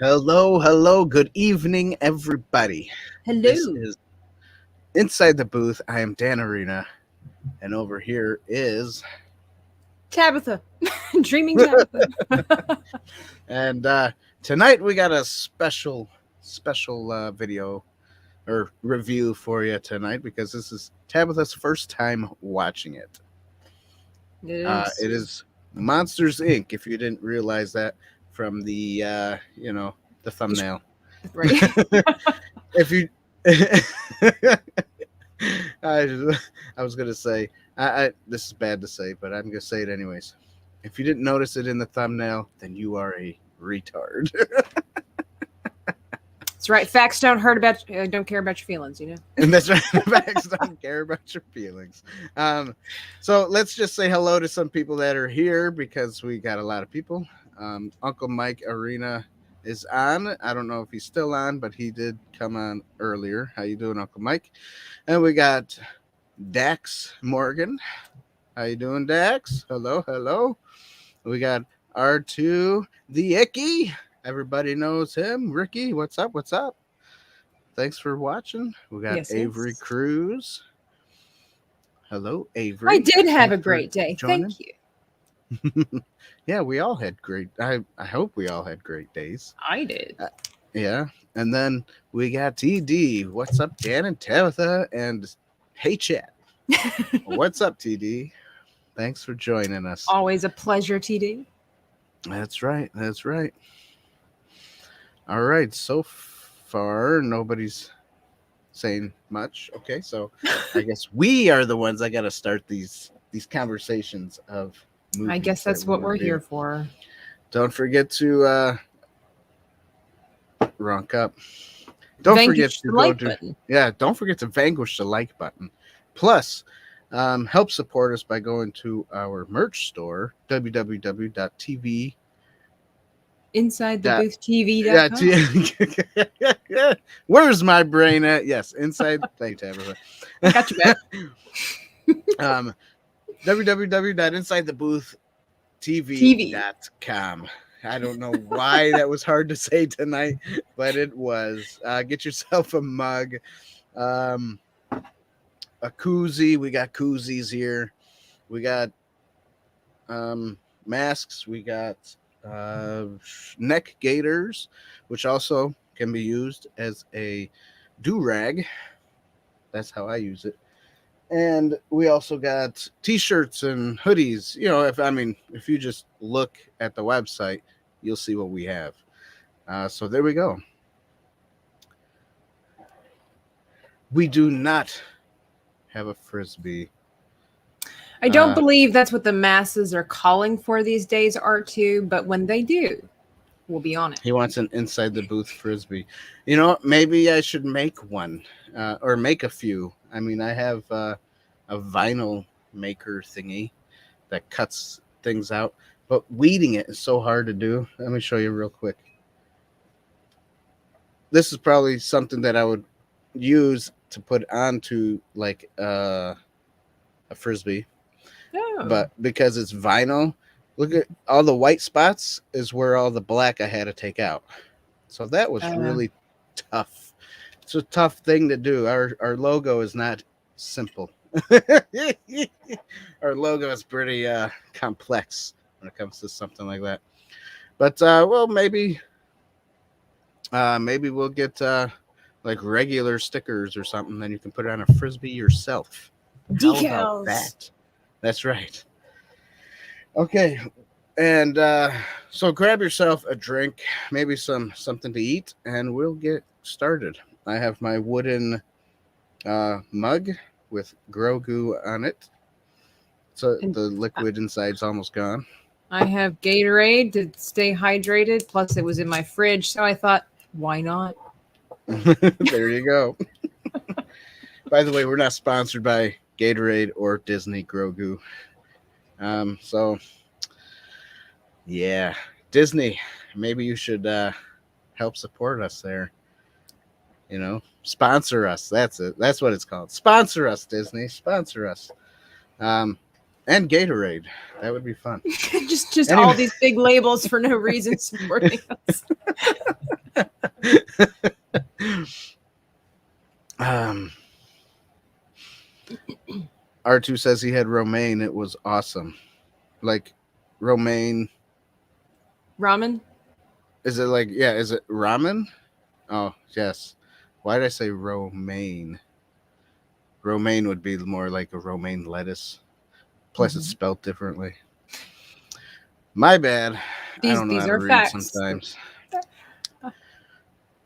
Hello. Good evening, everybody. This Hello, is Inside the Booth. I am Dan Arena, and over here is, Tabitha. Dreaming Tabitha. and tonight we got a special video or review for you tonight because this is Tabitha's first time watching it. Yes. It is Monsters Inc. If you didn't realize that from the the thumbnail. Right. If you I, I was gonna say this is bad to say, but I'm gonna say it anyways. If you didn't notice it in the thumbnail, then you are a retard. That's right. Facts don't don't care about your feelings, And that's right. Facts don't care about your feelings. So let's just say hello to some people that are here because we got a lot of people. Uncle Mike Arena is on. I don't know if he's still on, but he did come on earlier. How you doing, Uncle Mike? And we got Dax Morgan. How you doing, Dax? Hello. We got R2 the Icky. Everybody knows him. Ricky, what's up? Thanks for watching. We got Yes, Avery yes. Cruz. Hello, Avery. I did have Thanks a great day. joining. Thank you. Yeah, we all had great. I hope we all had great days. I did. Yeah, and then we got TD. What's up, Dan and Tabitha? And hey, chat. What's up, TD? Thanks for joining us. Always a pleasure, TD. That's right. All right. So far, nobody's saying much. Okay, so I guess we are the ones that got to start these conversations of movies. I guess that's what we're here for. Don't forget to rank up. Don't forget to go to button. Don't forget to vanquish the like button. Plus, help support us by going to our merch store www.tv. InsideTheBoothTV.com. Yeah. Where's my brain at? Yes, inside. Thank you, Tabitha. Got you back. www.insidetheboothtv.com. I don't know why that was hard to say tonight, but it was. Get yourself a mug, a koozie. We got koozies here. We got masks. We got neck gaiters, which also can be used as a do-rag. That's how I use it. And we also got t-shirts and hoodies. If you just look at the website, you'll see what we have. So there we go. We do not have a Frisbee. I don't believe that's what the masses are calling for these days, R2, but when they do, we'll be on it. He wants an Inside the Booth Frisbee. Maybe I should make one or make a few. I have a vinyl maker thingy that cuts things out, but weeding it is so hard to do. Let me show you real quick. This is probably something that I would use to put onto like a Frisbee. Oh. But because it's vinyl, look at all the white spots is where all the black I had to take out. So that was really tough. It's a tough thing to do. Our logo is not simple. Our logo is pretty complex when it comes to something like that. But maybe we'll get like regular stickers or something. Then you can put it on a Frisbee yourself. Decals. How about that? That's right. Okay, and so grab yourself a drink, maybe something to eat, and we'll get started. I have my wooden mug with Grogu on it. So the liquid inside's almost gone. I have Gatorade to stay hydrated. Plus, it was in my fridge, so I thought, why not? There you go. By the way, we're not sponsored by Gatorade or Disney Grogu. So yeah, Disney, maybe you should help support us there. Sponsor us. That's it. That's what it's called. Sponsor us, Disney. Sponsor us. And Gatorade. That would be fun. just Anyway. all these big labels for no reason supporting us. R2 says he had romaine. It was awesome. Like romaine. Ramen? Is it like, yeah, is it ramen? Oh, yes. Why did I say romaine? Romaine would be more like a romaine lettuce. Plus, it's spelled differently. My bad. I don't know how to read facts. Sometimes.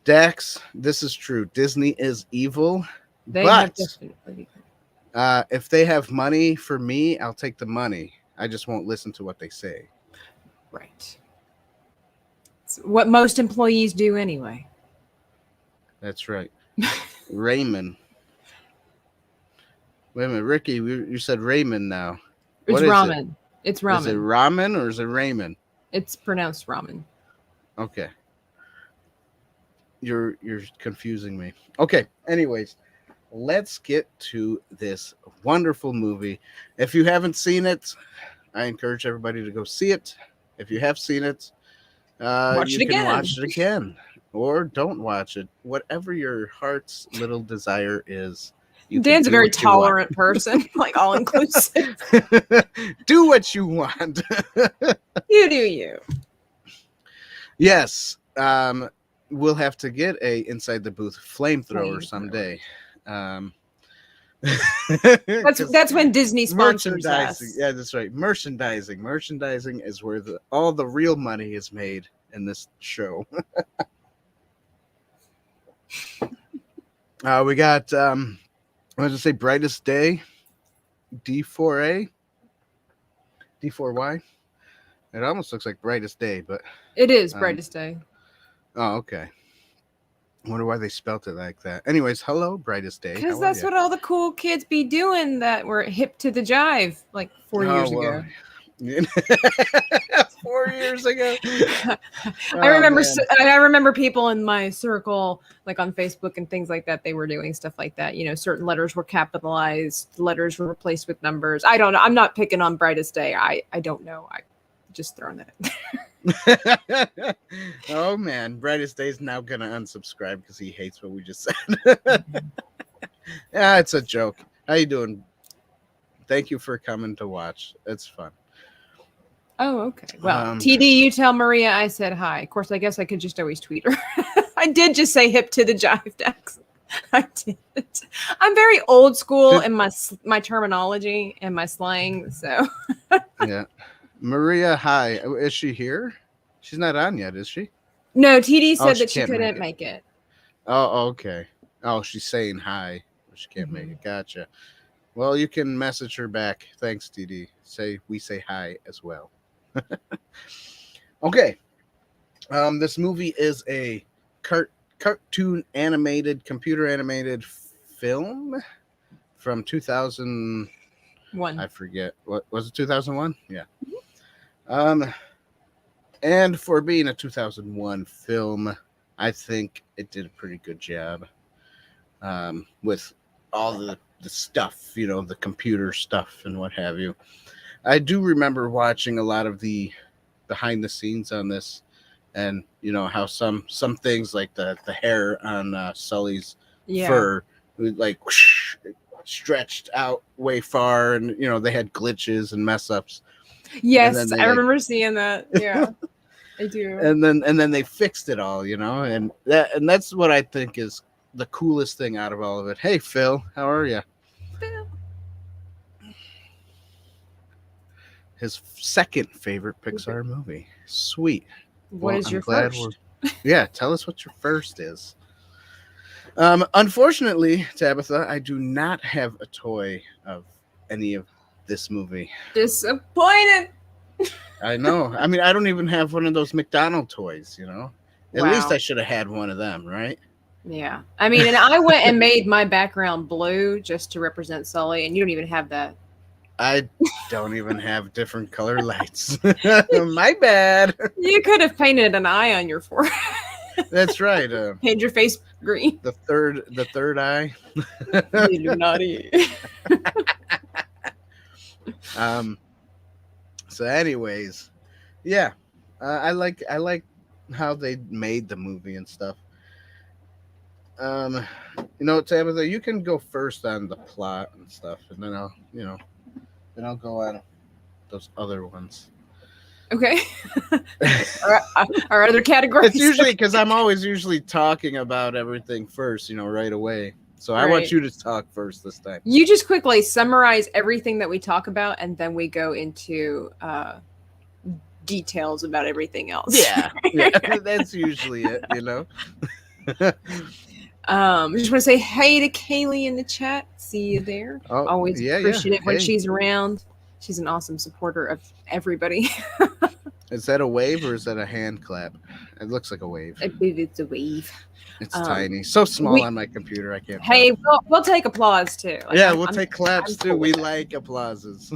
Dax, this is true. Disney is evil. But if they have money for me, I'll take the money. I just won't listen to what they say. Right. It's what most employees do anyway. That's right. Raymond. Wait a minute, Ricky, you said Raymond now. It's ramen. It's ramen. Is it ramen or is it ramen? It's pronounced ramen. Okay. You're confusing me. Okay, anyways, let's get to this wonderful movie. If you haven't seen it, I encourage everybody to go see it. If you have seen it, you can watch it again. Or don't watch it. Whatever your heart's little desire is. Dan's a very tolerant person, like all inclusive. Do what you want. You do you. Yes. We'll have to get a Inside the Booth flamethrower someday. That's when Disney sponsors us. Yeah, that's right. Merchandising. Merchandising is where all the real money is made in this show. We got I was going to say Brightest Day, D4A, D4Y. It almost looks like Brightest Day, but it is Brightest Day. Oh, okay. I wonder why they spelt it like that. Anyways, hello, Brightest Day. Because that's what all the cool kids be doing that were hip to the jive like 4 years ago. 4 years ago. I remember people in my circle, like on Facebook and things like that, they were doing stuff like that. You know, certain letters were capitalized, letters were replaced with numbers. I don't know. I'm not picking on Brightest Day. I don't know. I just throwing that in there. Oh man, Brightest Day is now gonna unsubscribe because he hates what we just said. Yeah, it's a joke. How you doing? Thank you for coming to watch. It's fun. Oh, okay. Well, TD, you tell Maria I said hi. Of course, I guess I could just always tweet her. I did just say hip to the jive, Dex. I did. I'm very old school in my terminology and my slang. So yeah. Maria, hi. Is she here? She's not on yet, is she? No, TD said that she couldn't make it. Oh, okay. Oh, she's saying hi. She can't make it. Gotcha. Well, you can message her back. Thanks, TD. We say hi as well. Okay. This movie is a cartoon animated, computer animated film from 2001. I forget. What was it? 2001? Yeah. And for being a 2001 film, I think it did a pretty good job. With all the stuff, you know, the computer stuff and what have you. I do remember watching a lot of the behind the scenes on this, and you know how some things like the hair on Sully's fur like whoosh, stretched out way far, and you know they had glitches and mess ups. Yes, I remember seeing that. Yeah, I do. And then they fixed it all, you know, and that's what I think is the coolest thing out of all of it. Hey, Phil, how are you? Phil. His second favorite Pixar movie. Sweet. What is your first? Yeah, tell us what your first is. Unfortunately, Tabitha, I do not have a toy of any of this movie. Disappointed. I know. I mean, I don't even have one of those McDonald's toys, you know. At least I should have had one of them, right? Yeah. I mean, and I went and made my background blue just to represent Sully, and you don't even have that. I don't even have different color lights. My bad. You could have painted an eye on your forehead. That's right. Paint your face green. The third eye. You naughty. Um, so, anyways, yeah, I like how they made the movie and stuff. Um, Tabitha, you can go first on the plot and stuff, and then I'll go on those other ones. Okay. Our other categories. It's usually because I'm always usually talking about everything first, right away. So I want Right. you to talk first this time. You just quickly summarize everything that we talk about, and then we go into details about everything else. Yeah, that's usually it. I just want to say hey to Kaylee in the chat. See you there. Oh, Always yeah. appreciative when Hey. she's around. She's an awesome supporter of everybody. Is that a wave or is that a hand clap? It looks like a wave. I believe it's a wave. It's tiny, so small on my computer. I can't. Hey, we'll take applause too. Like, yeah, we'll take claps too. cool We with it. like applauses.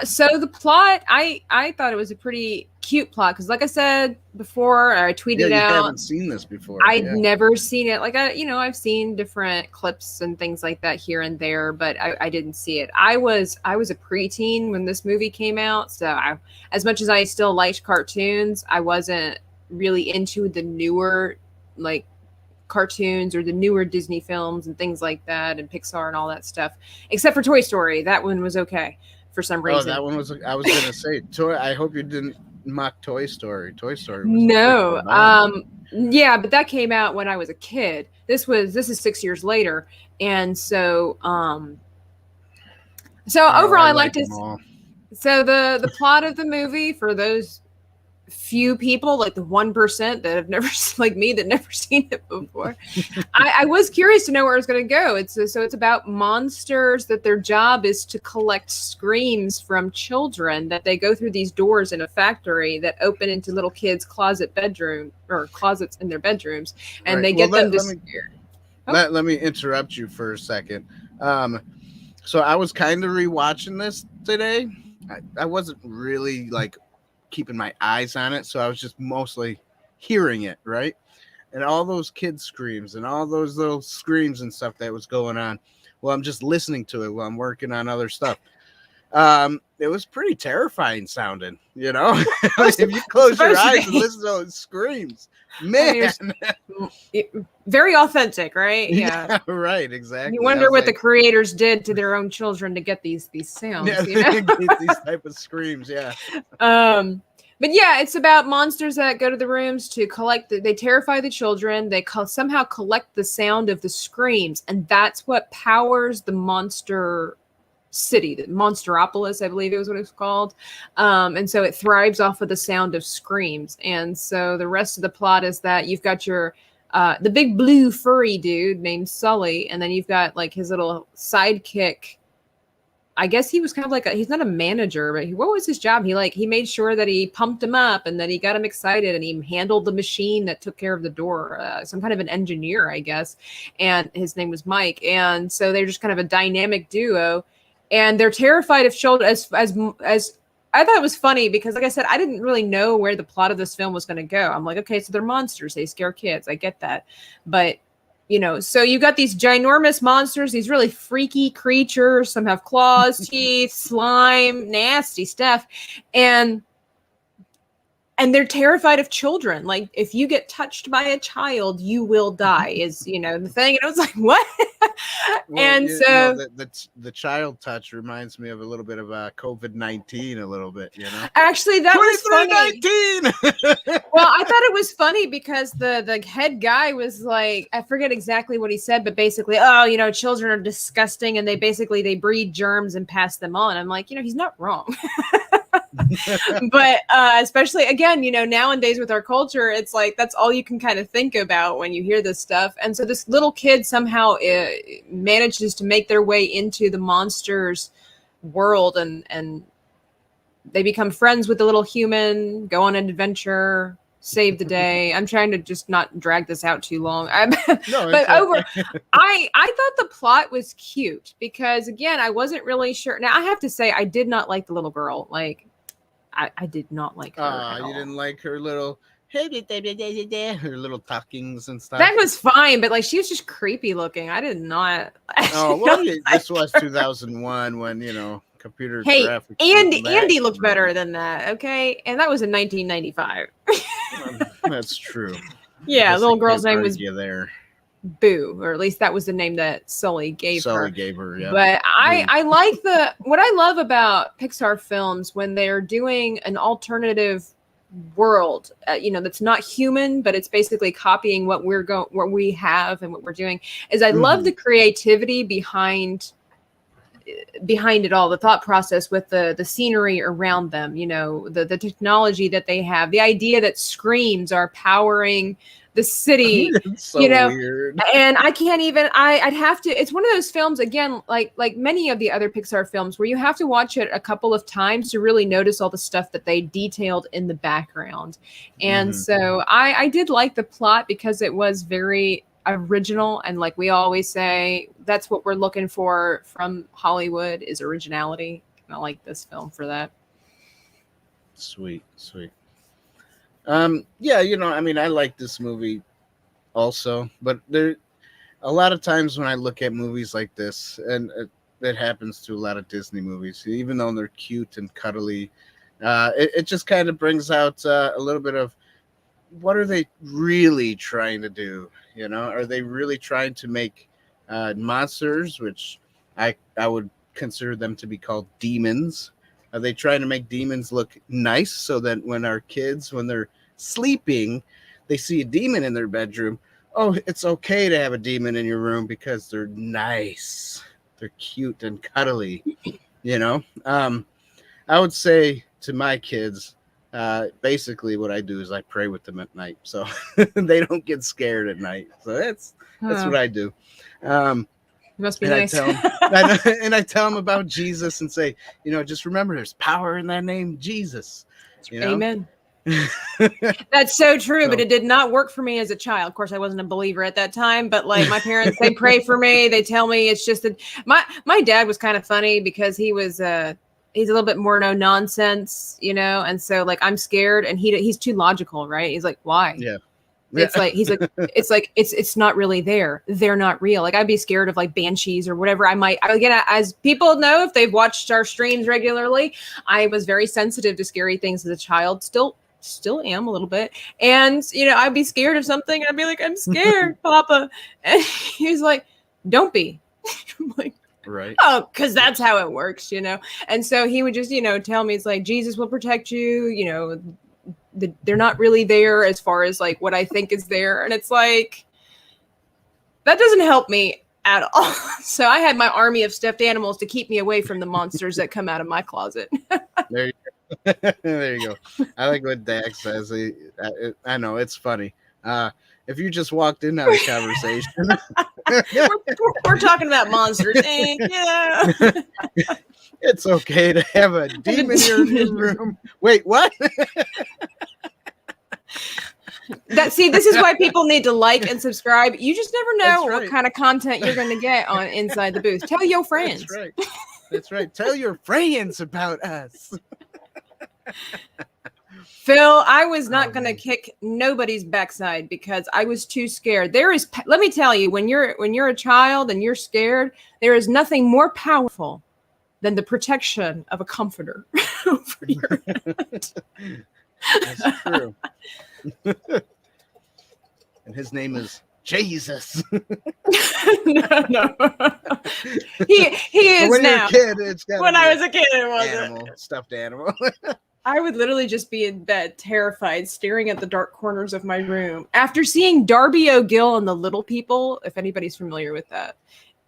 So the plot, I thought it was a pretty cute plot because, like I said before, I tweeted you out. haven't seen this before. I'd never seen it. Like I've seen different clips and things like that here and there, but I didn't see it. I was a preteen when this movie came out, so as much as I still liked cartoons, I wasn't really into the newer like cartoons or the newer Disney films and things like that, and Pixar and all that stuff, except for Toy Story. That one was okay for some reason. Oh, that one was. I was gonna say Toy. I hope you didn't mock Toy Story. Toy Story. No. Yeah, but that came out when I was a kid. This is 6 years later, and so overall, I liked it. So the plot of the movie, for those few people, like the 1% that have never, like me, that never seen it before, I was curious to know where it's going to go. It's about monsters that their job is to collect screams from children, that they go through these doors in a factory that open into little kids' closets in their bedrooms, and they get them to. Let me interrupt you for a second. So I was kind of rewatching this today. I wasn't really like keeping my eyes on it, so I was just mostly hearing it, right? And all those kids' screams and all those little screams and stuff that was going on. Well, I'm just listening to it while I'm working on other stuff. It was pretty terrifying sounding, if you close your eyes and listen to those screams, man. Very authentic, right? Yeah, right, exactly. You wonder what the creators did to their own children to get these sounds. Get these type of screams, yeah. But yeah, it's about monsters that go to the rooms to collect. They terrify the children. They somehow collect the sound of the screams, and that's what powers the monster city, the Monsteropolis, I believe it was what it was called. And so it thrives off of the sound of screams. And so the rest of the plot is that you've got your the big blue furry dude named Sully, and then you've got like his little sidekick. I guess he was kind of like he's not a manager, but what was his job? He made sure that he pumped him up and that he got him excited, and he handled the machine that took care of the door, some kind of an engineer, I guess. And his name was Mike. And so they're just kind of a dynamic duo, and they're terrified of children. As I thought it was funny because, like I said, I didn't really know where the plot of this film was going to go. I'm like, okay, so they're monsters. They scare kids. I get that. But, so you got these ginormous monsters, these really freaky creatures. Some have claws, teeth, slime, nasty stuff. And they're terrified of children. Like, if you get touched by a child, you will die, is, the thing. And I was like, what? The child touch reminds me of a little bit of COVID-19 a little bit, Actually, that was funny. 2319. Well, I thought it was funny because the head guy was like, I forget exactly what he said, but basically, children are disgusting and they breed germs and pass them on. I'm like, he's not wrong. But especially again, nowadays with our culture, it's like that's all you can kind of think about when you hear this stuff. And so this little kid somehow manages to make their way into the monsters world, and they become friends with the little human, go on an adventure, save the day. I'm trying to just not drag this out too long. I thought the plot was cute because, again, I wasn't really sure. Now, I have to say, I did not like the little girl. Like, I did not like her. You didn't like her little talkings and stuff. That was fine, but like she was just creepy looking. I did not. Oh well, this was 2001 when computer Hey, graphics. Andy looked better than that, okay? And that was in 1995. That's true. Yeah, little girl's name was there. Boo, or at least that was the name that Sully gave her. Yeah. But I like what I love about Pixar films when they're doing an alternative world, that's not human, but it's basically copying what we have and what we're doing. Is I love the creativity behind it all, the thought process with the scenery around them, the technology that they have, the idea that screens are powering the city. It's so weird. And I can't even, I'd have to, it's one of those films, again, like many of the other Pixar films, where you have to watch it a couple of times to really notice all the stuff that they detailed in the background. And so I did like the plot because it was very original, and like we always say, that's what we're looking for from Hollywood, is originality. And I like this film for that. Sweet. Yeah, I like this movie also, but there a lot of times when I look at movies like this, and it happens to a lot of Disney movies, even though they're cute and cuddly, it just kind of brings out a little bit of, what are they really trying to do? Are they really trying to make monsters, which I would consider them to be called demons? Are they trying to make demons look nice so that when our kids, when they're sleeping, they see a demon in their bedroom? Oh, it's okay to have a demon in your room because they're nice. They're cute and cuddly, I would say to my kids, basically what I do is I pray with them at night, so they don't get scared at night. So that's what I do. Must be and nice. I tell them about Jesus and say, just remember, there's power in that name, Jesus. Amen. That's so true, but it did not work for me as a child. Of course, I wasn't a believer at that time, but like my parents, they pray for me. They tell me it's just that my dad was kind of funny because he was he's a little bit more no nonsense, and so like I'm scared, and he's too logical, right? He's like, why? Yeah. It's like it's not really there. They're not real. Like I'd be scared of like banshees or whatever. Again, as people know, if they've watched our streams regularly, I was very sensitive to scary things as a child. Still am a little bit. And I'd be scared of something and I'd be like, I'm scared, Papa. And he was like, don't be. I'm like, right. Oh, because that's how it works, And so he would just, tell me, it's like, Jesus will protect you, they're not really there as far as like what I think is there. And it's like, that doesn't help me at all. So I had my army of stuffed animals to keep me away from the monsters that come out of my closet. There you go. There you go. I like what Dak says. I know it's funny. If you just walked in on a conversation, we're talking about monsters. Yeah. It's okay to have a demon in your room. Wait, what? This is why people need to like and subscribe. You just never know what kind of content you're going to get on Inside the Booth. Tell your friends. That's right. Tell your friends about us. Phil, I was not going to kick nobody's backside because I was too scared. Let me tell you, when you're a child and you're scared, there is nothing more powerful than the protection of a comforter over your head. That's true. And his name is Jesus. No. He is when now. You're a kid, it's when I was a kid, it wasn't. Stuffed animal. I would literally just be in bed, terrified, staring at the dark corners of my room after seeing Darby O'Gill and the Little People, if anybody's familiar with that.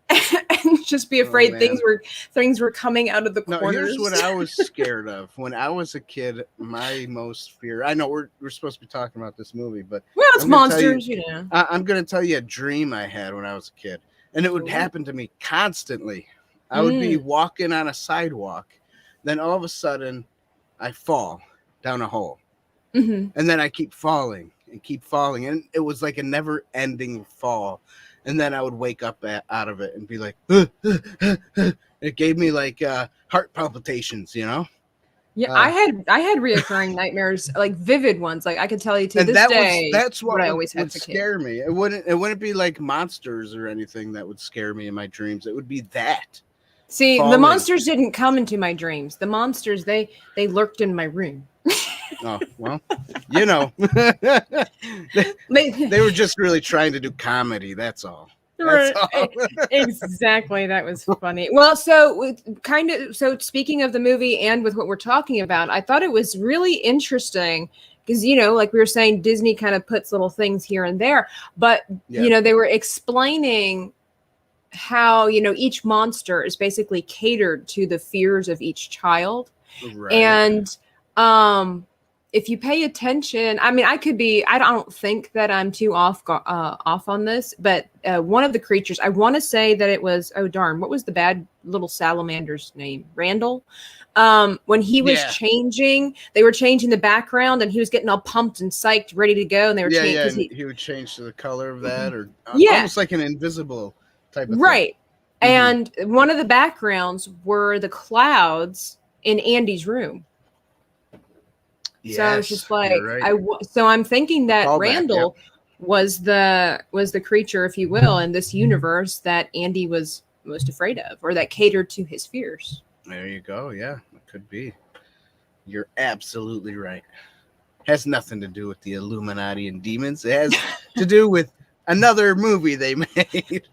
And just be afraid things were coming out of the corners. Here's what I was scared of when I was a kid. My most fear. I know we're supposed to be talking about this movie, but it's monsters. I'm going to tell you a dream I had when I was a kid, and it would happen to me constantly. I would be walking on a sidewalk, then all of a sudden, I fall down a hole, and then I keep falling, and it was like a never-ending fall. And then I would wake up out of it and be like, it gave me like heart palpitations, Yeah, I had reoccurring nightmares, like vivid ones. Like I could tell you to this day. That's what I always had would scare me. It wouldn't be like monsters or anything that would scare me in my dreams. It would be that. See, fall the in. monsters didn't come into my dreams. The monsters, they lurked in my room. Oh, well, you know, they were just really trying to do comedy. That's all. That's all. Exactly. That was funny. Well, so speaking of the movie and with what we're talking about, I thought it was really interesting because, like we were saying, Disney kind of puts little things here and there, but, they were explaining how, each monster is basically catered to the fears of each child. Right. And, if you pay attention, I mean, I don't think that I'm too off on this, but one of the creatures, I want to say that it was, oh darn, what was the bad little salamander's name? Randall. When he was changing, they were changing the background and he was getting all pumped and psyched, ready to go. And they were changing. He would change to the color of that or almost like an invisible type of thing. Mm-hmm. And one of the backgrounds were the clouds in Andy's room. Yes, so I was just like, right. So I'm thinking that Randall was the creature, if you will, in this universe that Andy was most afraid of, or that catered to his fears. There you go. Yeah, it could be. You're absolutely right. Has nothing to do with the Illuminati and demons. It has to do with another movie they made.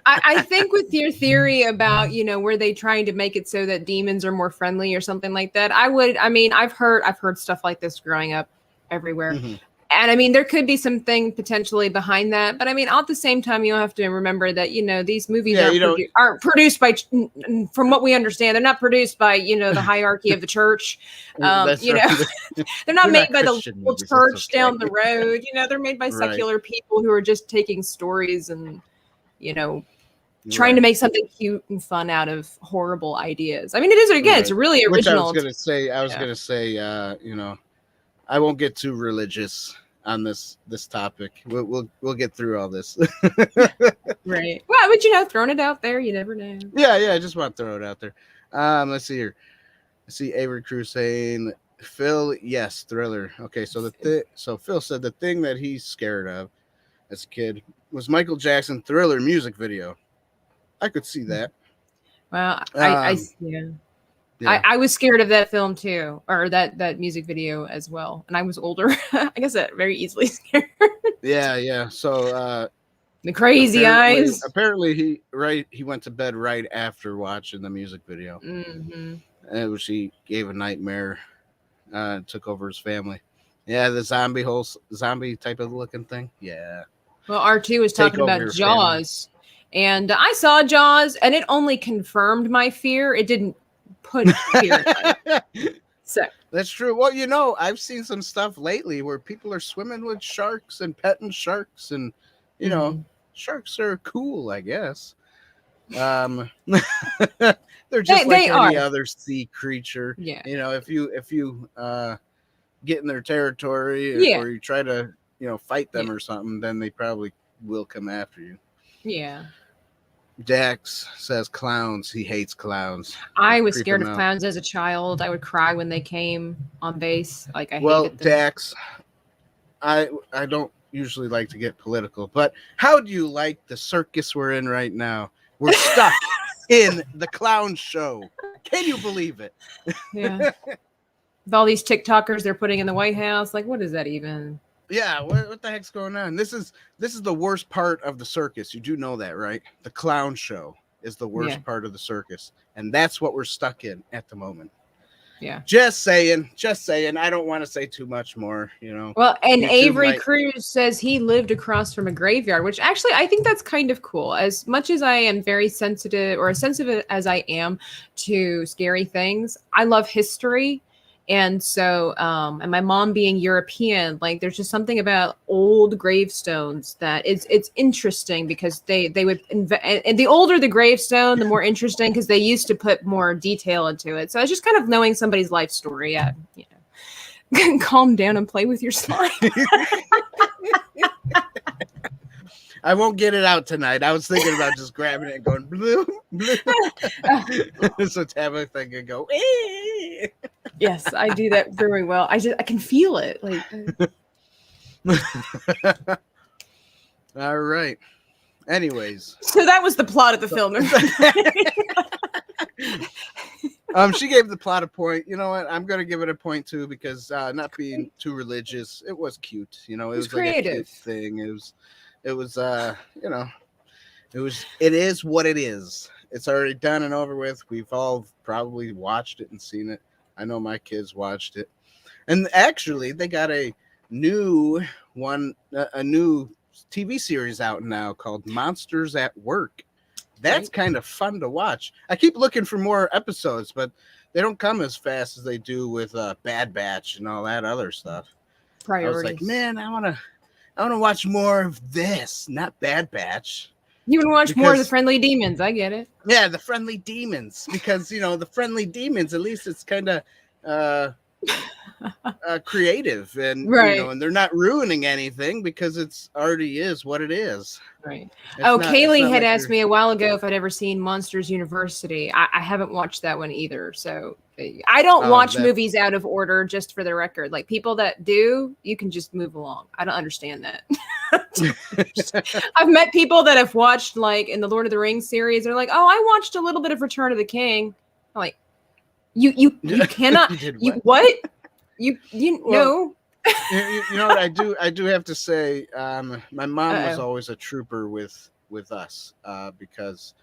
I think with your theory about, were they trying to make it so that demons are more friendly or something like that? I've heard stuff like this growing up everywhere. Mm-hmm. And I mean, there could be something potentially behind that. But I mean, at the same time, you have to remember that, these movies aren't produced by, from what we understand, they're not produced by, the hierarchy of the church. They're not made by the local church down the road. They're made by secular people who are just taking stories and, trying to make something cute and fun out of horrible ideas. I mean, it is, again, it's a really original. Which I was going to say, I won't get too religious on this topic. We'll get through all this. Right. Well, but throwing it out there, you never know. Yeah, I just want to throw it out there. Let's see here. I see Avery Cruz saying, Phil, yes, Thriller. Okay, so so Phil said the thing that he's scared of as a kid was Michael Jackson Thriller music video. I could see that. Well, I was scared of that film too, or that music video as well. And I was older. I guess that very easily scared. Yeah. So the crazy eyes. Apparently he went to bed right after watching the music video. Mm-hmm. And he gave a nightmare, took over his family. Yeah, the zombie type of looking thing. Yeah. Well, R2 was talking about Jaws. Family. And I saw Jaws, and it only confirmed my fear. It didn't put fear in me. So that's true. Well, I've seen some stuff lately where people are swimming with sharks and petting sharks, and sharks are cool, I guess. They're just like any other sea creature. Yeah. If you get in their territory or you try to fight them or something, then they probably will come after you. Yeah. Dax says clowns. He hates clowns. I was scared of clowns as a child. I would cry when they came on base. Like I hated them. Dax, I don't usually like to get political, but how do you like the circus we're in right now? We're stuck in the clown show. Can you believe it? Yeah. With all these TikTokers they're putting in the White House, like what is that even? Yeah, what the heck's going on? This is the worst part of the circus. You do know that, right? The clown show is the worst part of the circus, and that's what we're stuck in at the moment. Yeah. Just saying. I don't want to say too much more, Well, and Avery Cruz says he lived across from a graveyard, which actually I think that's kind of cool. As much as I am very sensitive, or as sensitive as I am to scary things, I love history. And so, and my mom being European, like there's just something about old gravestones that it's interesting because they would and the older the gravestone, the more interesting because they used to put more detail into it. So it's just kind of knowing somebody's life story. Calm down and play with your slime. I won't get it out tonight. I was thinking about just grabbing it and going blue, blue. So Tabitha can go. Yes, I do that very well. I can feel it. Like. All right. Anyways. So that was the plot of the film. She gave the plot a point. You know what? I'm gonna give it a point too because not being too religious, it was cute. You know, It it was was like a creative. cute thing. It was you know, it is what it is. It's already done and over with. We've all probably watched it and seen it. I know my kids watched it. And actually, they got a new a new TV series out now called Monsters at Work. That's Right. kind of fun to watch. I keep looking for more episodes, but they don't come as fast as they do with Bad Batch and all that other stuff. I was like, Priorities. man, I wanna watch more of this, not Bad Batch, You can watch more of the because Friendly Demons. I get it. yeah, the friendly demons, because the friendly demons, at least it's kind of uh creative, and Right. and they're not ruining anything because it's already is what it is. Right. It's Oh, not it's Kaylee not had like asked they're me a while ago if I'd ever seen Monsters University. I haven't watched that one either. So I don't oh watch that movies out of order, just for the record. Like people that do, you can just move along. I don't understand that. I've met people that have watched, like, in the Lord of the Rings series. They're like, "Oh, I watched a little bit of Return of the King." I'm like, you cannot, you did you what? what you Well, know. you know what, I do have to say, my mom was Uh-oh. always a trooper with us, because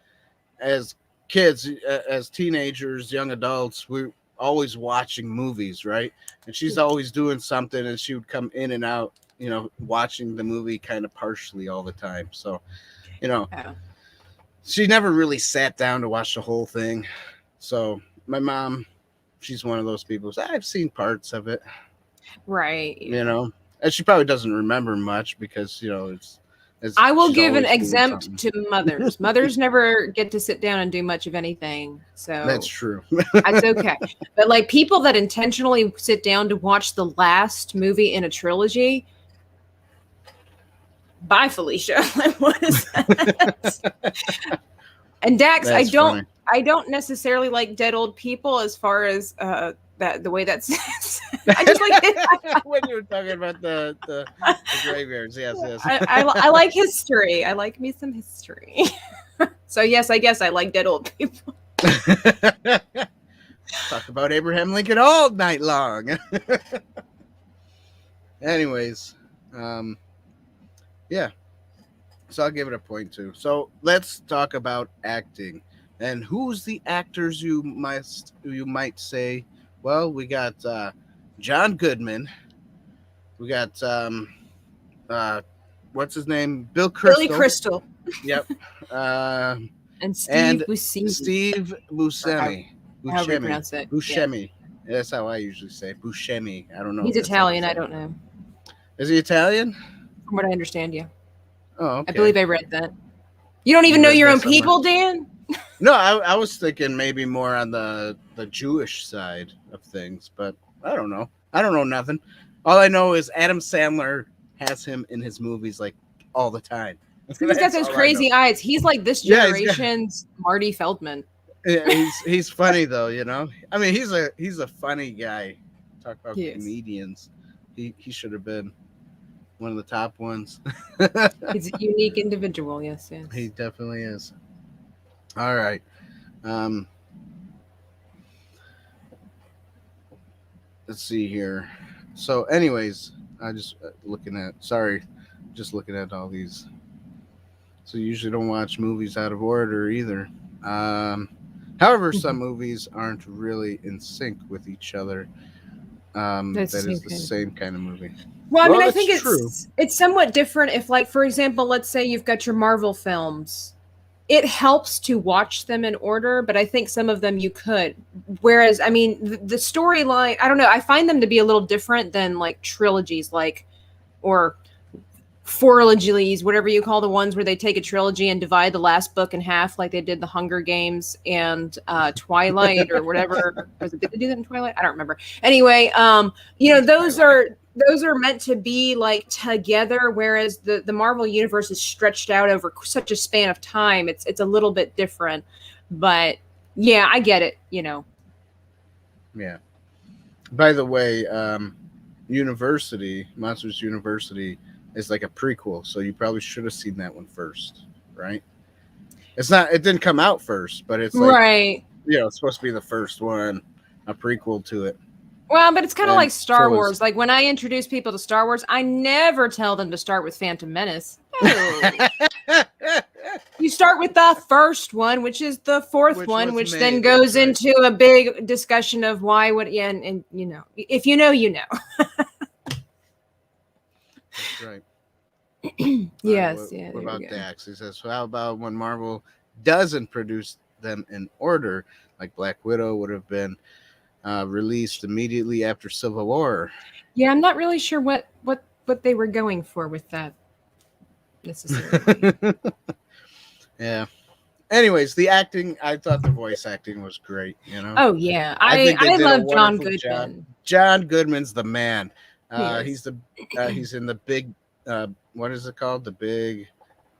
as kids, as teenagers, young adults, we're always watching movies, right? And she's always doing something, and she would come in and out, watching the movie kind of partially all the time. So, you know, Oh, she never really sat down to watch the whole thing. So, my mom, she's one of those people. I've seen parts of it, right. you Yeah. know, and she probably doesn't remember much because I will she's give an always doing exempt something. to mothers. Mothers never get to sit down and do much of anything. That's So true. that's okay. But like people that intentionally sit down to watch the last movie in a trilogy, bye, Felicia. Like, what is that? And Dax, That's funny. I don't necessarily like dead old people as far as that the way that's I just like When you were talking about the graveyards, yes, yes. I like history. I like me some history. So yes, I guess I like dead old people. Talk about Abraham Lincoln all night long. Anyways, um, yeah. So I'll give it a point too. So let's talk about acting. And who's the actors you might say? Well, we got John Goodman. We got uh, what's his name? Bill Billy Crystal. Crystal Yep. Uh, and Steve and Buscemi. Steve Or Buscemi. however you Buscemi. pronounce it. Yeah. Buscemi. That's how I usually say it. Buscemi. I don't know He's if that's how you Italian, say I it. don't know. Is he Italian? From what I understand, yeah. Oh, I okay. believe I read that. You don't even You know read your that own somewhere? people, Dan? No, I was thinking maybe more on the Jewish side of things, but I don't know. I don't know nothing. All I know is Adam Sandler has him in his movies like all the time. He's got That's those all I know. crazy eyes. He's like this Yeah, he's got. generation's Marty Feldman. Yeah, he's funny though, I mean, he's a funny guy. Talk about Yes. comedians. He should have been one of the top ones. He's a unique individual, yes, yes. He definitely is. All right. Um, let's see here. So, anyways, I just just looking at all these. So, you usually don't watch movies out of order either. However, some movies aren't really in sync with each other. That's That the is same the kind of same kind of movie. Well, I mean, I That's think true. it's somewhat different if, like, for example, let's say you've got your Marvel films. It helps to watch them in order, but I think some of them you could. Whereas, I mean, the storyline, I don't know, I find them to be a little different than like trilogies, like, or forologies, whatever you call the ones where they take a trilogy and divide the last book in half, like they did the Hunger Games and Twilight or whatever. Did they do that in Twilight? I don't remember. Anyway, those are meant to be like together, whereas the Marvel universe is stretched out over such a span of time. It's a little bit different, but yeah, I get it. Yeah. By the way, Monsters University is like a prequel, so you probably should have seen that one first, right? It didn't come out first, but it's like Right. it's supposed to be the first one, a prequel to it. Well, but it's kind of like Star so Wars. Like when I introduce people to Star Wars, I never tell them to start with Phantom Menace. No. You start with the first one, which is the fourth one, which then goes into a big discussion of why, what, yeah, and you know, if you know, you know. That's right. Yes. Right, what about Dax? He says, so how about when Marvel doesn't produce them in order, like Black Widow would have been released immediately after Civil War? Yeah, I'm not really sure what they were going for with that necessarily. Yeah. Anyways, the acting, I thought the voice acting was great, you know? Oh, yeah. I think they did love a John wonderful Goodman. job. John Goodman's the man. He's in the big, what is it called? The big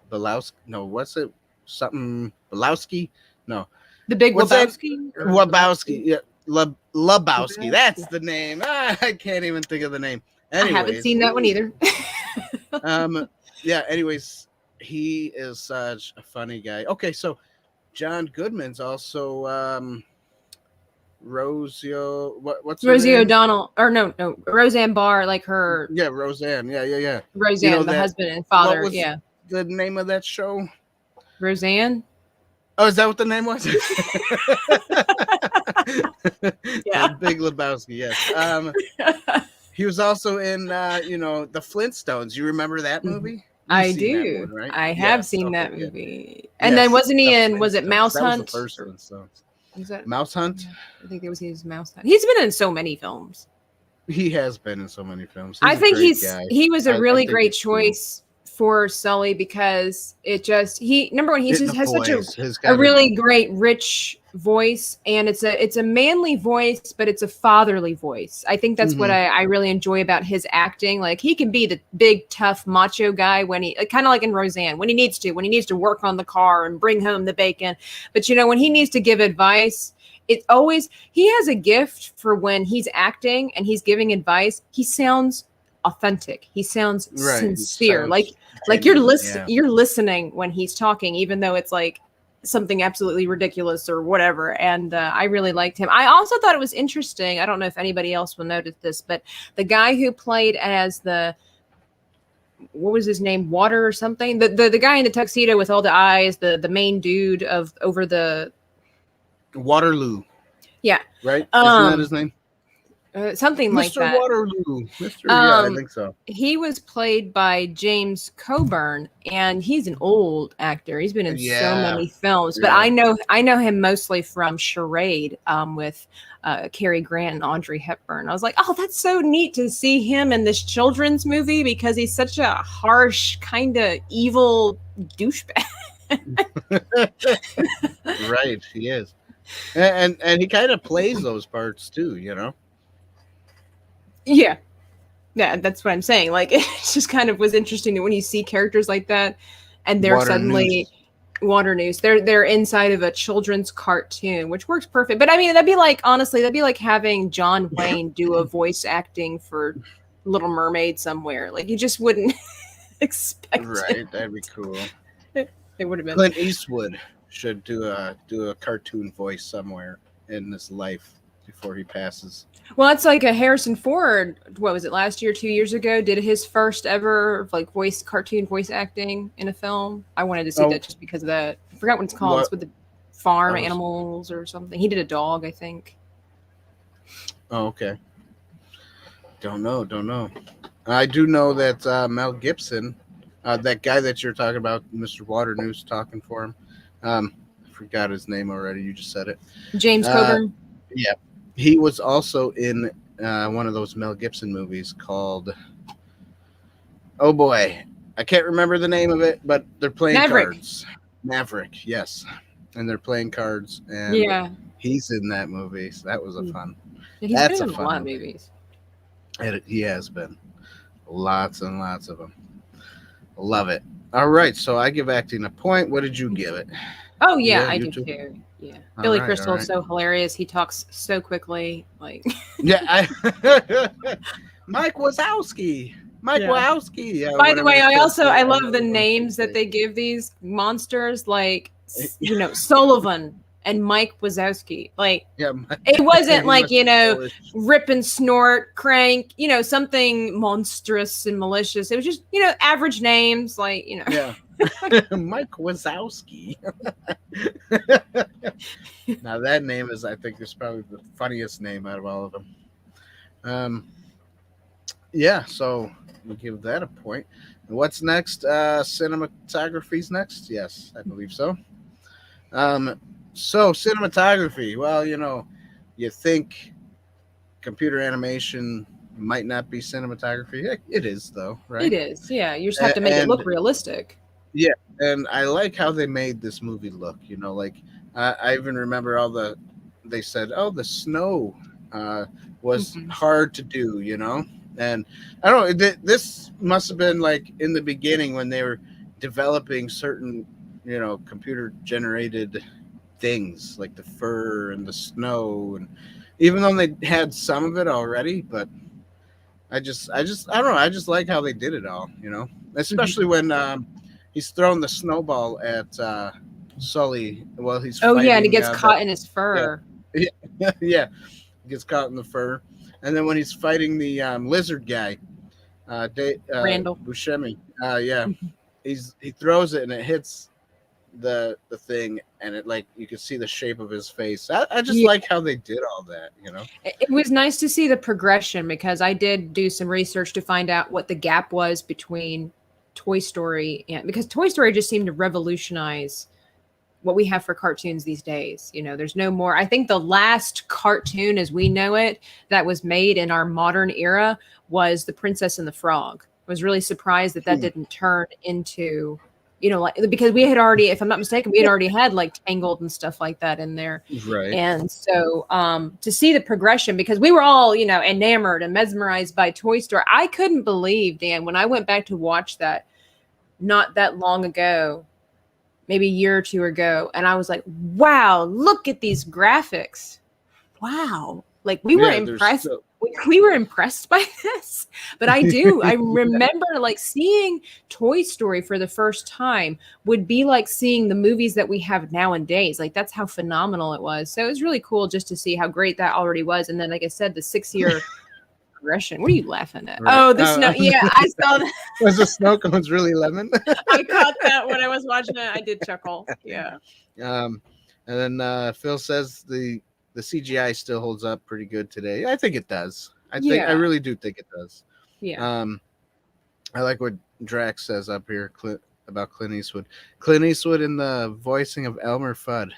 Belowski? No, what's it? Something Belowski? No. The Big Lebowski? Lebowski. Yeah. Lebowski. That's the name. I can't even think of the name. Anyways, I haven't seen that one either. Yeah, anyways, he is such a funny guy. Okay, so John Goodman's also what's her Rosie name? O'Donnell, or no, Roseanne Barr, like her. Yeah, Roseanne. Yeah. Roseanne, the husband and father. What was the name of that show? Roseanne. Oh, is that what the name was? Yeah. Big Lebowski. Yes. He was also in the Flintstones. You remember that movie? I do. One, right? I have seen that movie. Yeah. And then wasn't he in? Was it Mouse Hunt? That was the first Flintstones. Was that Mouse Hunt? Yeah, I think it was his Mouse Hunt. He's been in so many films. He has been in so many films. I think he was a really great choice for Sully because number one, he just has such a really great rich voice, and it's a manly voice, but it's a fatherly voice. I think that's what I really enjoy about his acting. Like he can be the big tough macho guy when he kind of like in Roseanne when he needs to work on the car and bring home the bacon, but when he needs to give advice, he has a gift for when he's acting and he's giving advice. He sounds authentic. He sounds sincere. Like you're listening when he's talking, even though it's like something absolutely ridiculous or whatever. And I really liked him. I also thought it was interesting. I don't know if anybody else will notice this, but the guy who played as what was his name? Water or something? The guy in the tuxedo with all the eyes, the main dude over the Waterloo. Yeah. Right? Isn't that his name? Something like that. Mr. Waterloo. Yeah, I think so. He was played by James Coburn, and he's an old actor. He's been in so many films, but I know him mostly from Charade with Cary Grant and Audrey Hepburn. I was like, oh, that's so neat to see him in this children's movie because he's such a harsh, kind of evil douchebag. Right, he is. And he kind of plays those parts too, Yeah, that's what I'm saying. Like, it just kind of was interesting when you see characters like that, and they're Water News. They're inside of a children's cartoon, which works perfect. But I mean, that'd be like having John Wayne do a voice acting for Little Mermaid somewhere. Like, you just wouldn't expect. Right, that'd be cool. It would have been. Clint Eastwood should do a cartoon voice somewhere in his life before he passes. Well, it's like a Harrison Ford. What was it, last year, 2 years ago? Did his first ever cartoon voice acting in a film. I wanted to see that just because of that. I forgot what it's called. It's with the farm animals or something. He did a dog, I think. Oh, okay. Don't know. I do know that Mel Gibson, that guy that you're talking about, Mr. Waternews, talking for him. I forgot his name already. You just said it. James Coburn. Yeah. He was also in one of those Mel Gibson movies called, oh boy, I can't remember the name of it, but they're playing cards. Maverick, yes. And they're playing cards, and he's in that movie, so that was a fun. Yeah, he's been in a lot of movies. He has been. Lots and lots of them. Love it. All right, so I give acting a point. What did you give it? Oh, yeah, I do too. Yeah, Billy Crystal is so hilarious. He talks so quickly, like. Yeah, Mike Wazowski. Yeah, by the way, I love the names that they give these monsters, like Sullivan and Mike Wazowski. Like, Yeah, it wasn't he like, must you be know, Polish. rip and snort, crank, you know, something monstrous and malicious. It was just, you know, average names, like, you know. Yeah. Mike Wazowski. Now that name is, I think, is probably the funniest name out of all of them. Um, yeah, so we'll give that a point. What's next? Cinematography's next? Yes, I believe so. So cinematography. Well, you know, you think computer animation might not be cinematography. It is though, It right? is. Yeah. You just have to make it And look realistic. yeah, and I like how they made this movie look. You know, like I even remember all the they said, oh, the snow uh, was Mhm. hard to do. You know, and I don't know. This must have been like in the beginning when they were developing certain, you know, computer generated things like the fur and the snow, and even though they had some of it already, but I don't know. I just like how they did it all. You know, especially Mhm. when he's throwing the snowball at Sully while he's Oh, yeah. And he fighting. gets caught in his Yeah, fur. yeah, yeah, gets caught in the fur, and then when he's fighting the lizard guy, Randall. Buscemi, yeah, Mhm. he throws it and it hits the thing, and it like you can see the shape of his face. I just Yeah. like how they did all that. You know. It was nice to see the progression because I did do some research to find out what the gap was between Toy Story and because Toy Story just seemed to revolutionize what we have for cartoons these days. You know, there's no more. I think the last cartoon as we know it that was made in our modern era was The Princess and the Frog. I was really surprised that that Hmm. didn't turn into, you know, like because we had already, if I'm not mistaken, we had already had like Tangled and stuff like that in there. Right. And so to see the progression, because we were all, you know, enamored and mesmerized by Toy Story. I couldn't believe, Dan, when I went back to watch that not that long ago, maybe a year or two ago, and I was like, wow, look at these graphics. Wow. Like we were Yeah. There's impressed. still. We were impressed by this. But I remember like seeing Toy Story for the first time would be like seeing the movies that we have nowadays. Like that's how phenomenal it was. So it was really cool just to see how great that already was. And then, like I said, the 6 year progression. What are you laughing at? Right. Oh, the snow. Yeah, I saw that. Was the snow cones really lemon? I caught that when I was watching it. I did chuckle. Yeah. um, and then Phil says the CGI still holds up pretty good today. I think it does. I Yeah. really do think it does. Yeah. Um, I like what Drax says up here about Clint Eastwood. Clint Eastwood in the voicing of Elmer Fudd.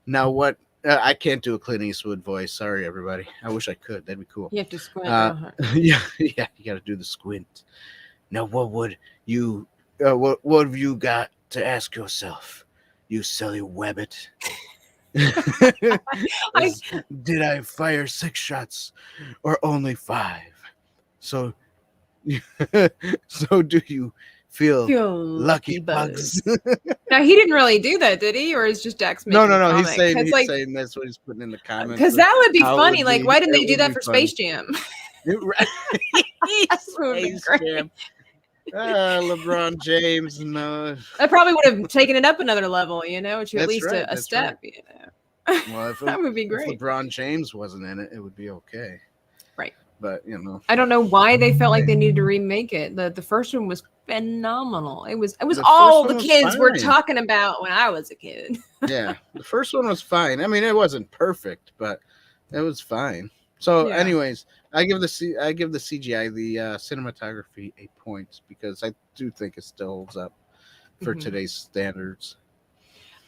Now what? I can't do a Clint Eastwood voice. Sorry, everybody. I wish I could. That'd be cool. You have to squint Uh, real hard. yeah, yeah. You got to do the squint. Now, what would you? What have you got to ask yourself? You silly webbit. I Did I fire 6 shots or only 5? So, so do you feel feel lucky lucky bugs? buzz. Now he didn't really do that, did he? Or is just Dax No, making no, the no. comment? He's saying that's what he's putting in the comments Because of that would be how it funny. would Like, be. why didn't It they do would that be for funny. Space Jam? That would have been Space great. Jam. LeBron James. No, That probably would have taken it up another level, you know, to at that's least right. a That's right. step, you know. Well, That would be if great. LeBron James wasn't in it, it would be okay. Right. But you know, I don't know why they felt like they needed to remake it. The first one was phenomenal. It was the first all the one was kids were fine. talking about when I was a kid. Yeah, the first one was fine. I mean, it wasn't perfect, but it was fine. So, Yeah. anyways, I give the CGI, the cinematography, a point because I do think it still holds up for Mhm. today's standards.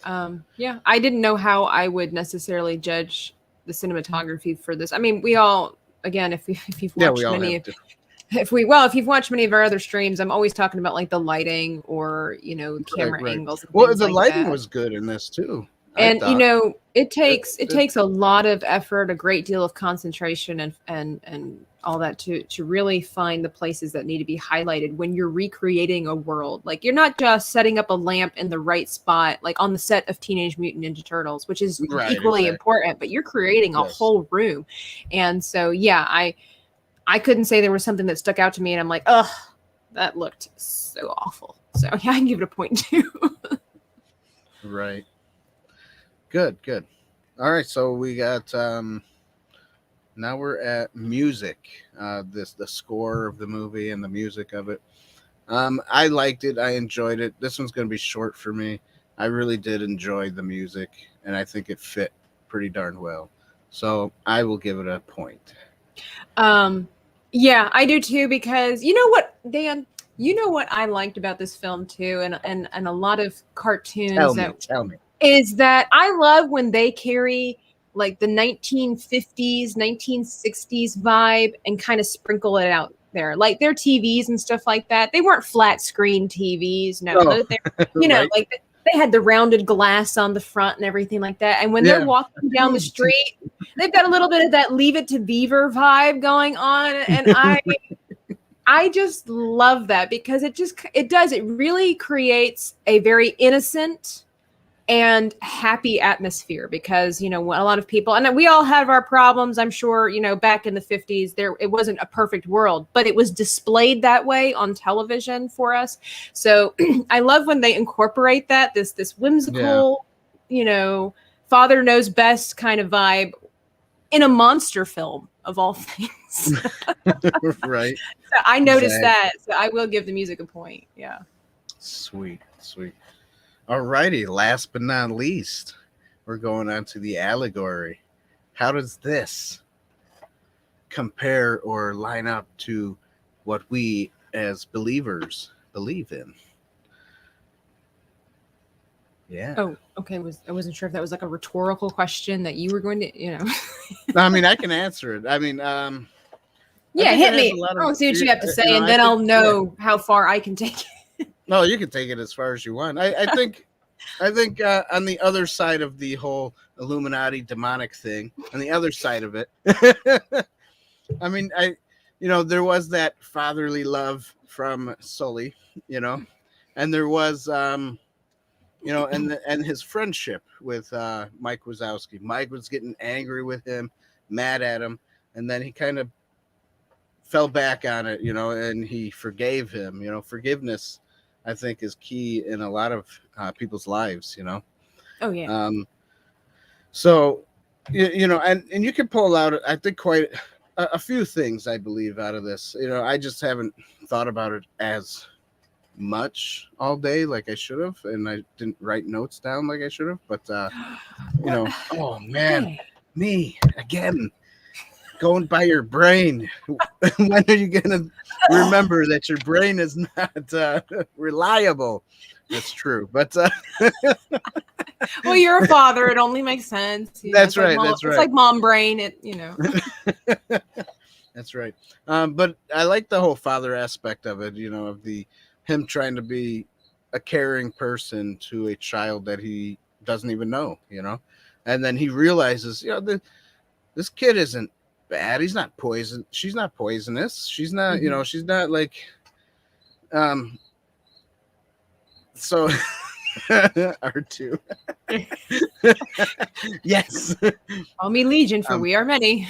Yeah, I didn't know how I would necessarily judge the cinematography for this. I mean, we all, again, if you've Yeah, we watched all many have of different. if you've watched many of our other streams, I'm always talking about like the lighting or, you know, Right, camera right. angles and Well, things the like lighting that. was good in this too. I And you thought. know, it It, it, takes a lot of effort, a great deal of concentration and all that to really find the places that need to be highlighted when you're recreating a world. Like you're not just setting up a lamp in the right spot like on the set of Teenage Mutant Ninja Turtles, which is right, equally exactly. important, but you're creating a Yes. whole room. And so yeah, I couldn't say there was something that stuck out to me and I'm like, "Ugh, that looked so awful." So, yeah, I can give it a point too. Right. Good, good. All right, so we got now we're at music. The score of the movie and the music of it. I liked it. I enjoyed it. This one's going to be short for me. I really did enjoy the music, and I think it fit pretty darn well. So I will give it a point. Um, yeah, I do too, because you know what, Dan, you know what I liked about this film too, and a lot of cartoons Tell me. is that I love when they carry like the 1950s, 1960s vibe and kind of sprinkle it out there. Like their TVs and stuff like that. They weren't flat screen TVs. No, Oh, they're, you know, right? like they had the rounded glass on the front and everything like that. And when they're Yeah. walking down the street, they've got a little bit of that Leave It to Beaver vibe going on. And I just love that because it really creates a very innocent and happy atmosphere, because a lot of people, and we all have our problems, I'm sure, back in the 50s it wasn't a perfect world, but it was displayed that way on television for us. So I love when they incorporate this whimsical, father knows best kind of vibe in a monster film of all things. Right. So I noticed Exactly. that, so I will give the music a point. Yeah. Sweet, sweet. All righty. Last but not least, we're going on to the allegory. How does this compare or line up to what we as believers believe in? Yeah. Oh, okay. I wasn't sure if that was like a rhetorical question that you were going to. I mean, I can answer it. I mean, Yeah, think hit it has me. a lot I of, want to see what you have to say, and I then think, I'll know how far I can take it. No, you can take it as far as you want. I think, on the other side of the whole Illuminati demonic thing, on the other side of it, I mean, there was that fatherly love from Sully, and there was, and his friendship with Mike Wazowski. Mike was getting angry with him, mad at him, and then he kind of fell back on it, and he forgave him. Forgiveness, I think, is key in a lot of people's lives. Oh yeah. So, and you can pull out, I think, quite a few things, I believe, out of this. I just haven't thought about it as much all day like I should have, and I didn't write notes down like I should have. But oh man, Okay. me again. Going by your brain. When are you gonna remember that your brain is not reliable? That's true, but Well, you're a father. It only makes sense. that's Like right. mom, That's it's right. like mom brain. That's right. But I like the whole father aspect of it. Of him trying to be a caring person to a child that he doesn't even know. And then he realizes, this kid isn't bad. He's not poison. She's not poisonous. She's not. Mhm. She's not like. So. R2. Yes. Call me Legion, for Um, we are many.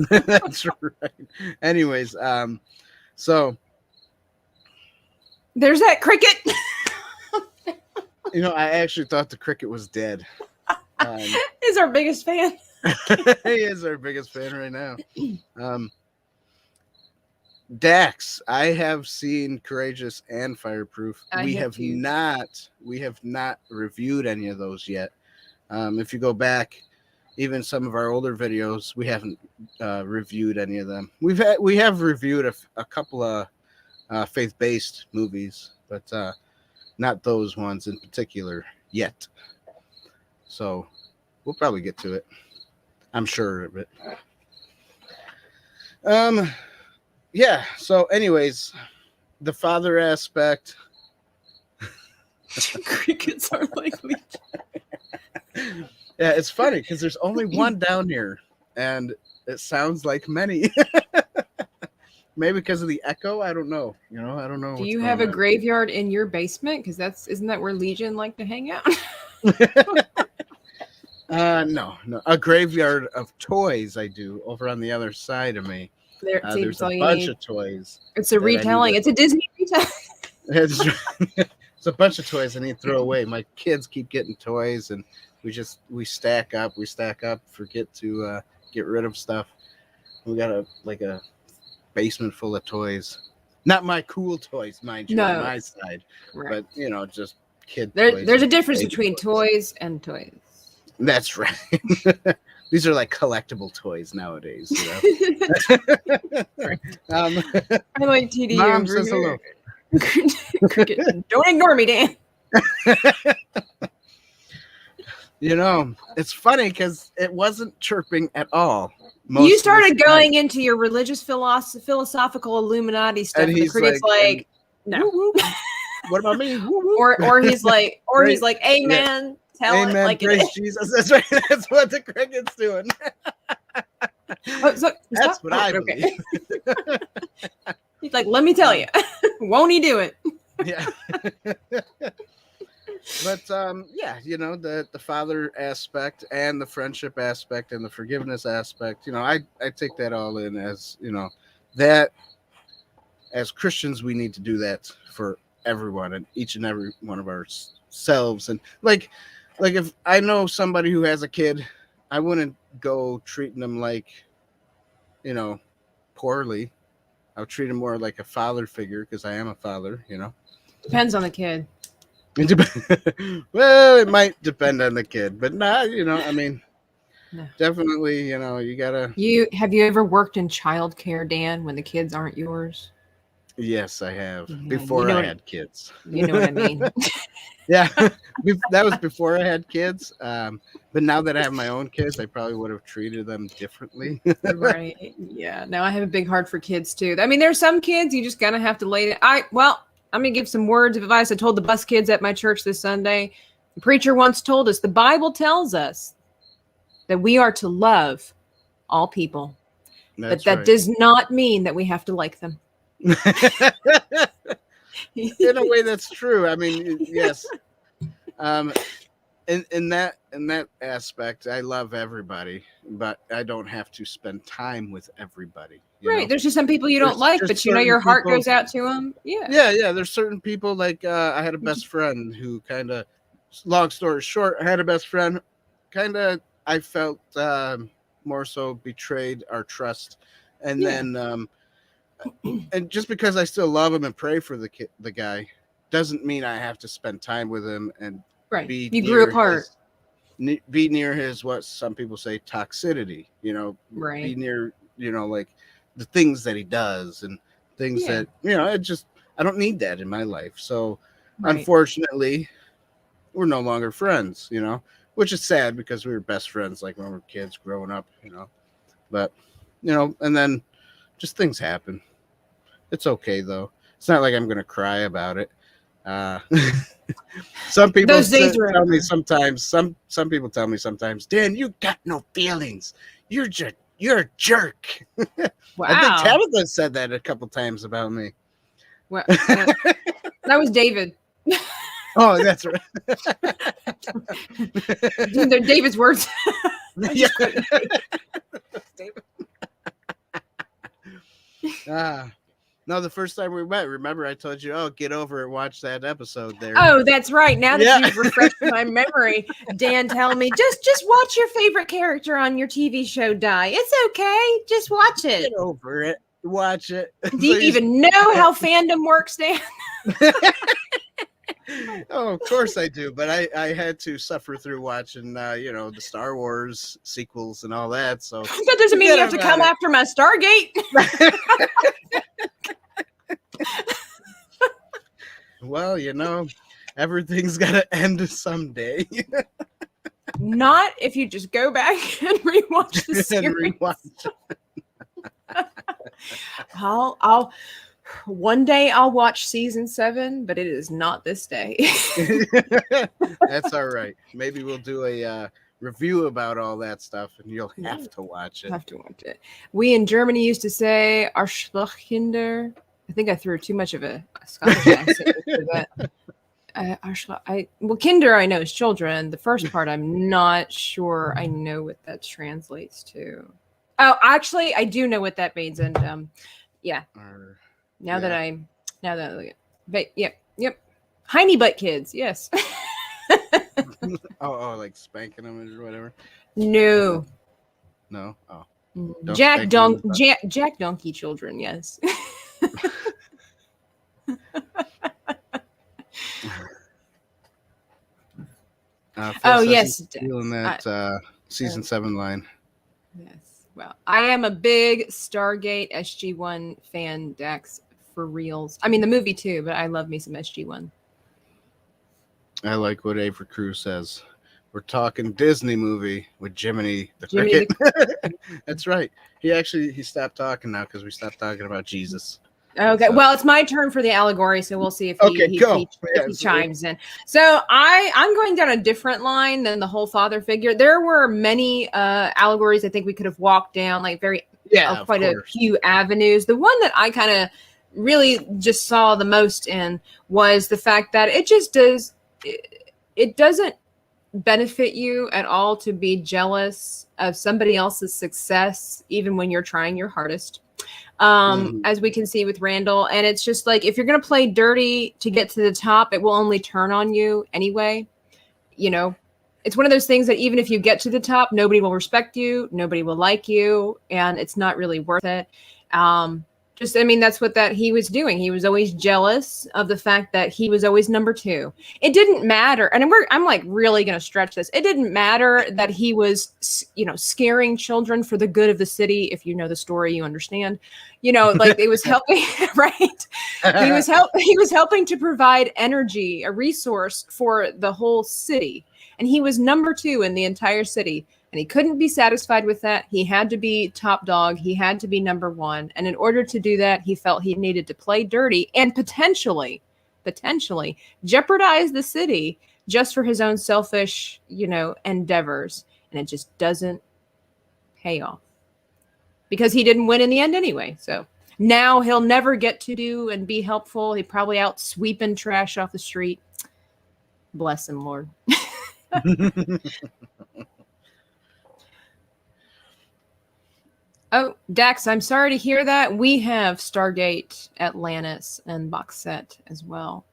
That's right. Anyways, so There's that cricket. I actually thought the cricket was dead. Is our biggest fan. He is our biggest fan right now. Dax, I have seen Courageous and Fireproof. We have not reviewed any of those yet. If you go back, even some of our older videos, we haven't reviewed any of them. We have reviewed a couple of faith-based movies, but not those ones in particular yet. So we'll probably get to it. I'm sure of it. Yeah. So, anyways, the father aspect. Crickets are like Legion. Yeah, it's funny because there's only one down here, and it sounds like many. Maybe because of the echo. I don't know. I don't know. Do you have a graveyard in your basement? Because isn't that where Legion like to hang out? No. A graveyard of toys. I do over on the other side of me. There's a bunch of toys. It's a retelling. It's a Disney retelling. It's a bunch of toys I need to throw away. My kids keep getting toys, and we stack up, forget to get rid of stuff. We got a basement full of toys. Not my cool toys, mind you, on my side, right. but just kid toys. There's a difference baby between toys and toys. That's right. These are like collectible toys nowadays. Right. I like TD. Mom says hello. Cricket. Don't ignore me, Dan. It's funny because it wasn't chirping at all. You started going into your religious philosophical Illuminati stuff, and the cricket's like, no. Woo, woo. What about me? Woo, woo. Or he's like, amen. Yeah. Tell amen, it like praise Jesus. That's right. That's what the cricket's doing. That's what I believe. Okay. He's like, let me tell you. Won't he do it? Yeah. But the father aspect and the friendship aspect and the forgiveness aspect, I take that all in as, that as Christians, we need to do that for everyone and each and every one of ourselves. And like if I know somebody who has a kid, I wouldn't go treating them like, poorly. I would treat him more like a father figure because I am a father, Depends on the kid. Well, it might depend on the kid, but no. Definitely, you gotta. Have you ever worked in childcare, Dan, when the kids aren't yours? Yes, I have. Before I had kids. You know what I mean? Yeah, that was before I had kids. But now that I have my own kids, I probably would have treated them differently. Right. Yeah. No, I have a big heart for kids too. I mean, there's some kids you just gotta have to lay it. I'm gonna give some words of advice. I told the bus kids at my church this Sunday. The preacher once told us the Bible tells us that we are to love all people, but that does not mean that we have to like them. In a way, that's true. I mean, yes. In that aspect, I love everybody, but I don't have to spend time with everybody. Right. There's just some people you don't like, but your heart goes out to them. Yeah. Yeah. There's certain people like I had a best friend who kind of, long story short, I had a best friend kind of, I felt more so betrayed our trust. And then, and just because I still love him and pray for the guy doesn't mean I have to spend time with him and you grew apart. Be near his, what some people say, toxicity, right. Be near, like the things that he does and things that, I don't need that in my life. So unfortunately, we're no longer friends, which is sad because we were best friends, like when we were kids growing up, but, and then just things happen. It's okay though. It's not like I'm going to cry about it. Some people tell me sometimes, some people tell me sometimes, Dan, you got no feelings. You're a jerk. Wow. I think Tabitha said that a couple times about me. Well, that was David. Oh, that's right. They're David's words. Yeah. No, the first time we met, remember I told you, get over it, watch that episode there. Oh, that's right. Now that you've refreshed my memory, Dan tell me, just watch your favorite character on your TV show die. It's okay. Just watch it. Get over it. Watch it. Do you even know how fandom works, Dan? Oh, of course I do. But I had to suffer through watching, the Star Wars sequels and all that. So that doesn't mean you have to come after my Stargate. Well, everyth's got to end someday. Not if you just go back and rewatch the series. I'll one day I'll watch season 7, but it is not this day. That's all right. Maybe we'll do a review about all that stuff, and you'll have to watch it. We in Germany used to say Arschlochkinder. I think I threw too much of a Scottish accent into that. Kinder I know is children. The first part I'm not sure I know what that translates to. Oh, actually, I do know what that means, and yeah. Now that I look at, but yep, hiney butt kids, yes. Oh, like spanking them or whatever. No. No. Oh, Mm, don't spank them. Jack Donkey children, yes. Phil Oh says yes, he's feeling that season 7 line. yes. Well, I am a big Stargate SG-1 fan, Dax, for reals. I mean, the movie too, but I love me some SG-1. I like what Avery Cruz says. We're talking Disney movie with Jiminy the Jiminy Cricket. That's right. He stopped talking now because we stopped talking about Jesus. Okay, So. well, it's my turn for the allegories, so we'll see if go. He chimes in. So I'm going down a different line than the whole father figure. There were many allegories I think we could have walked down, like quite a few avenues. The one that I kind of really just saw the most in was the fact that it doesn't benefit you at all to be jealous of somebody else's success, even when you're trying your hardest. As we can see with Randall. And it's just like, if you're going to play dirty to get to the top, it will only turn on you anyway. You know, it's one of those things that even if you get to the top, nobody will respect you, nobody will like you, and it's not really worth it. That's what that he was doing. He was always jealous of the fact that he was always number 2. It didn't matter, and I'm like really going to stretch this. It didn't matter that he was, scaring children for the good of the city. If you know the story, you understand. Like it was helping, right? He was helping to provide energy, a resource for the whole city, and he was number 2 in the entire city. And he couldn't be satisfied with that. He had to be top dog. He had to be number 1. And in order to do that, he felt he needed to play dirty and potentially jeopardize the city just for his own selfish, endeavors. And it just doesn't pay off because he didn't win in the end anyway. So now he'll never get to do and be helpful. He probably out sweeping trash off the street. Bless him, Lord. Oh, Dax, I'm sorry to hear that. We have Stargate Atlantis and box set as well.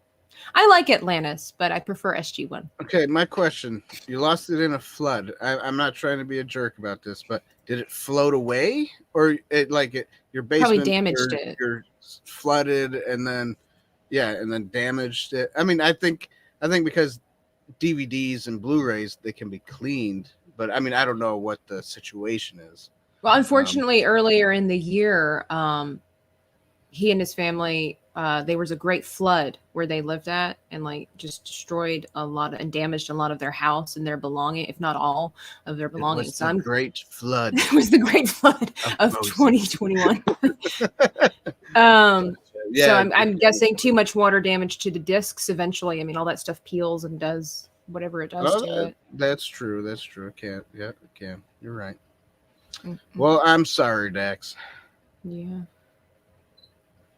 I like Atlantis, but I prefer SG-1. Okay, my question. You lost it in a flood. I'm not trying to be a jerk about this, but did it float away? Or your basement probably damaged it? You're flooded and then damaged it. I mean, I think because DVDs and Blu-rays, they can be cleaned. But I mean, I don't know what the situation is. Well, unfortunately, earlier in the year, he and his family, there was a great flood where they lived at, and just destroyed and damaged a lot of their house and their belonging, if not all of their belongings. It was the great flood. It was the great flood of 2021. So I'm guessing too much water damage to the discs eventually. I mean, all that stuff peels and does whatever it does to it. That's true. It can. Yeah, it can. You're right. Mm-hmm. Well, I'm sorry, Dax. Yeah.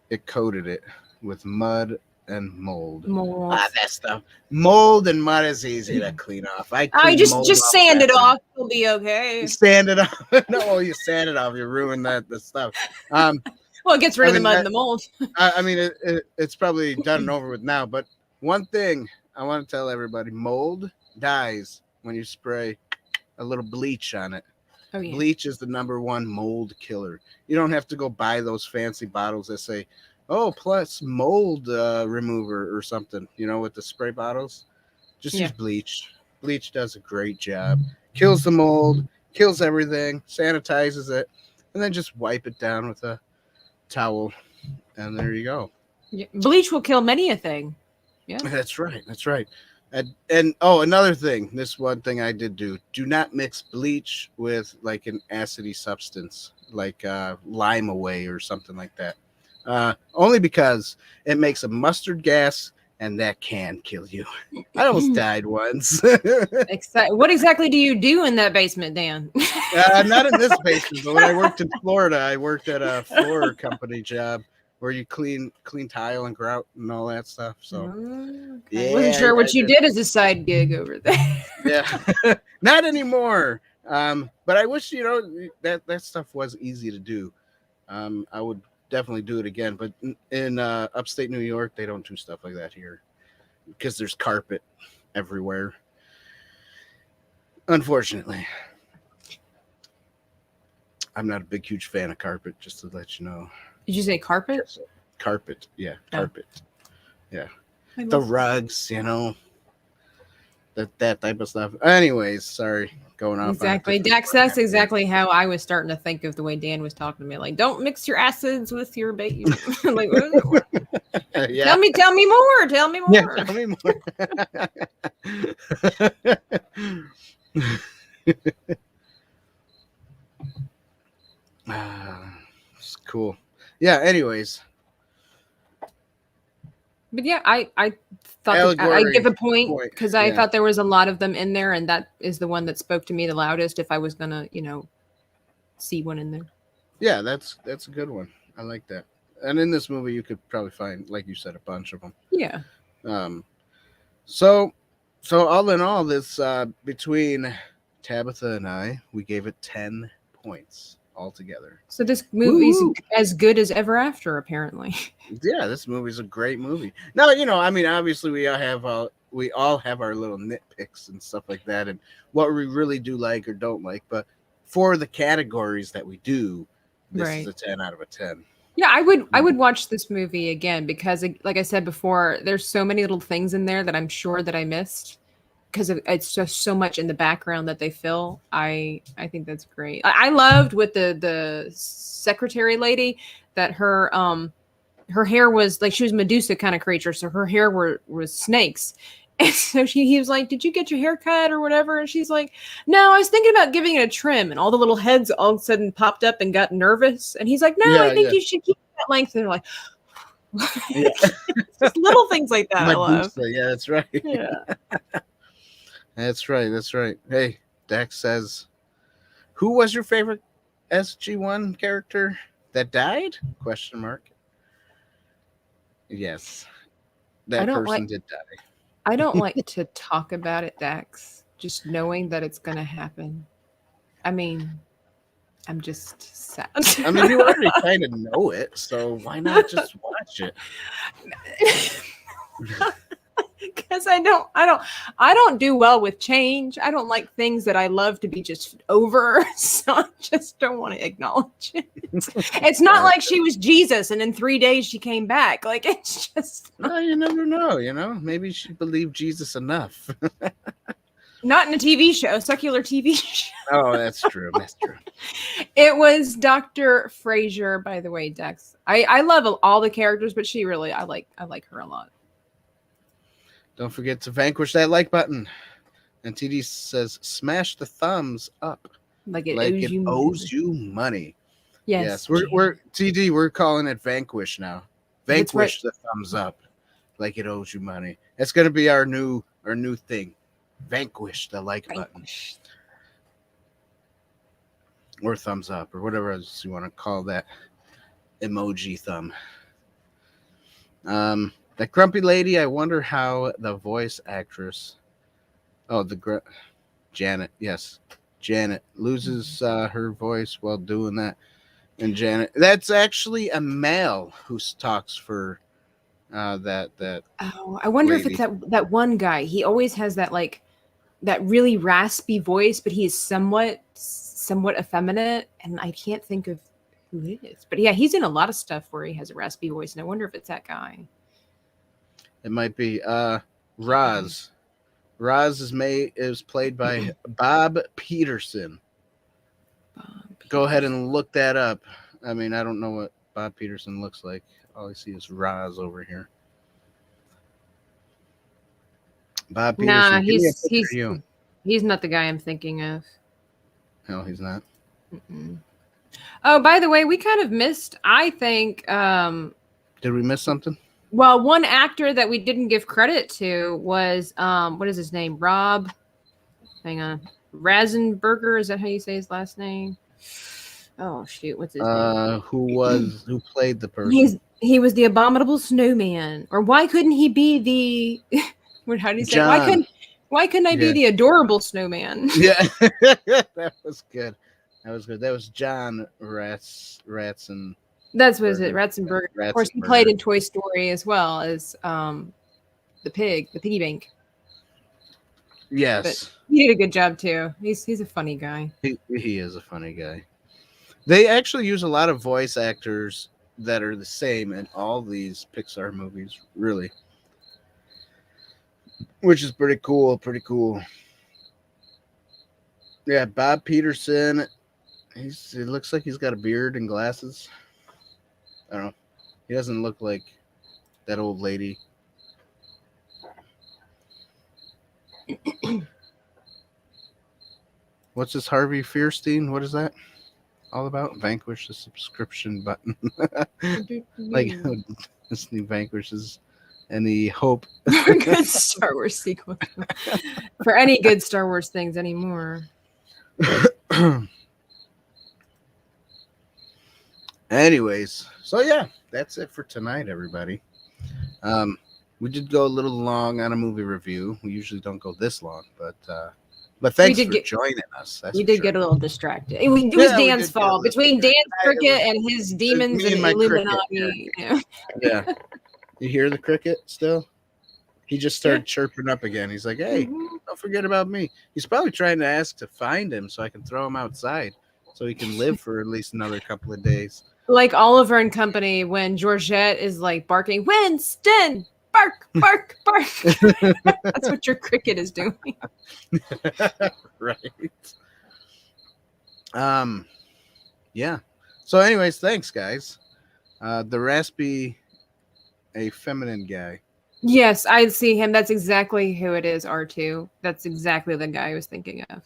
It coated it with mud and mold. That stuff. Mold and mud is easy to clean off. Just sand it off. It'll be okay. You sand it off. No, you sand it off. You ruin the stuff. Well, it gets rid of the mud and the mold. I mean, it's probably done and over with now. But one thing I want to tell everybody: mold dies when you spray a little bleach on it. Oh, yeah. Bleach is the number 1 mold killer. You don't have to go buy those fancy bottles that say, plus mold remover or something, with the spray bottles. Just use bleach. Bleach does a great job. Kills the mold, kills everything, sanitizes it, and then just wipe it down with a towel. And there you go. Yeah. Bleach will kill many a thing. Yeah. That's right. And another thing, this one thing I did do not mix bleach with an acidy substance like lime away or something like that. Only because it makes a mustard gas and that can kill you. I almost died once. What exactly do you do in that basement, Dan? Not in this basement, but when I worked in Florida, I worked at a floor company job where you clean tile and grout and all that stuff. So, okay. I wasn't sure what you did as a side gig over there. Yeah, not anymore. But I wish that stuff was easy to do. I would definitely do it again. But in upstate New York, they don't do stuff like that here because there's carpet everywhere. Unfortunately. I'm not a big, huge fan of carpet, just to let you know. Did you say carpet? Carpet, yeah, carpet. Yeah. I The love- rugs, you know, that type of stuff. Anyways, sorry, going off Exactly. on a different Dax, that's tangent. exactly how I was starting to think of the way Dan was talking to me. Like, don't mix your acids with your base. Like, what? Yeah. Tell me more. Tell me Yeah, more. tell me more. It's cool. Yeah, anyways. But yeah, I thought that I Allegory give a point point. because I Yeah. thought there was a lot of them in there, and that is the one that spoke to me the loudest. If I was gonna, see one in there. Yeah, that's a good one. I like that. And in this movie, you could probably find, like you said, a bunch of them. Yeah. So all in all, this between Tabitha and I, we gave it 10 points altogether. So this movie's Woo-hoo. as good as Ever After, apparently. Yeah, this movie's a great movie. Now, I mean, obviously we all have our little nitpicks and stuff like that, and what we really do like or don't like. But for the categories that we do, this is a 10 out of a 10. Yeah, I would watch this movie again because, like I said before, there's so many little things in there that I'm sure that I missed because it's just so much in the background that they fill. I think that's great. I loved with the secretary lady that her hair was like she was Medusa kind of creature, so her hair was snakes. And so he was like, "Did you get your hair cut or whatever?" And she's like, "No, I was thinking about giving it a trim." And all the little heads all of a sudden popped up and got nervous. And he's like, "No, I think you should keep that length." And they're like, just little things like that. Medusa, I love. yeah, that's right. Yeah, That's right. Hey, Dax says, "Who was your favorite SG1 character that died?" Question mark. Yes, that person did die. I don't like to talk about it, Dax. Just knowing that it's gonna happen. I mean, I'm just sad. I mean, you already kind of know it, so why not just watch it? Because I don't do well with change. I don't like things that I love to be just over, so I just don't want to acknowledge it. It's not like she was Jesus and in 3 days she came back. Like it's just well, you never know, maybe she believed Jesus enough. not in a TV show, secular TV show. Oh, that's true. It was Dr. Fraser, by the way, Dex. I love all the characters, but she really I like her a lot. Don't forget to vanquish that like button. And TD says, smash the thumbs up. Like it owes you money. Yes. We're TD, we're calling it vanquish now. Vanquish right. the thumbs up. Like it owes you money. That's gonna be our new thing. Vanquish the like button. Or thumbs up, or whatever else you want to call that emoji thumb. That grumpy lady, I wonder how the voice actress, Janet, yes, Janet loses her voice while doing that. And Janet, that's actually a male who talks for that. Oh, I wonder lady. if it's that one guy. He always has that that really raspy voice, but he is somewhat effeminate, and I can't think of who it is. But yeah, he's in a lot of stuff where he has a raspy voice, and I wonder if it's that guy. It might be Roz. Roz is played by Bob Peterson. Go ahead and look that up. I mean, I don't know what Bob Peterson looks like. All I see is Roz over here. Bob Peterson. Nah, he's not the guy I'm thinking of. No, he's not. Mm-mm. Oh, by the way, we kind of missed, I think. Did we miss something? Well, one actor that we didn't give credit to was what is his name? Rob. Hang on. Razenberger, is that how you say his last name? Oh shoot, what's his name? Who played the person? He was the Abominable Snowman. Or why couldn't he be the how do you say John. why couldn't I be the Adorable Snowman? Yeah. That was good. That was John Ratzenberger. That's what it, Ratzenberger. Of course, he played in Toy Story as well as the piggy bank. Yes. He did a good job too. He's a funny guy. He is a funny guy. They actually use a lot of voice actors that are the same in all these Pixar movies, really. Which is pretty cool, Yeah, Bob Peterson, it looks like he's got a beard and glasses. I don't know. He doesn't look like that old lady. What's this Harvey Fierstein? What is that all about? Vanquish the subscription button. Like Disney vanquishes any hope for good Star Wars sequel. For any good Star Wars things anymore. Anyways, so yeah, that's it for tonight, everybody. We did go a little long on a movie review. We usually don't go this long, but thanks for joining us. We did get a little distracted. It was Dan's fault. Between Dan's cricket and his demons and Illuminati. Yeah. You hear the cricket still? He just started chirping up again. He's like, hey, don't forget about me. He's probably trying to ask to find him so I can throw him outside so he can live for at least another couple of days. Like Oliver and Company when Georgette is like barking, Winston, bark, bark, bark. That's what your cricket is doing. Right. Yeah. So anyways, thanks, guys. The raspy, a feminine guy. Yes, I see him. That's exactly who it is, R2. That's exactly the guy I was thinking of.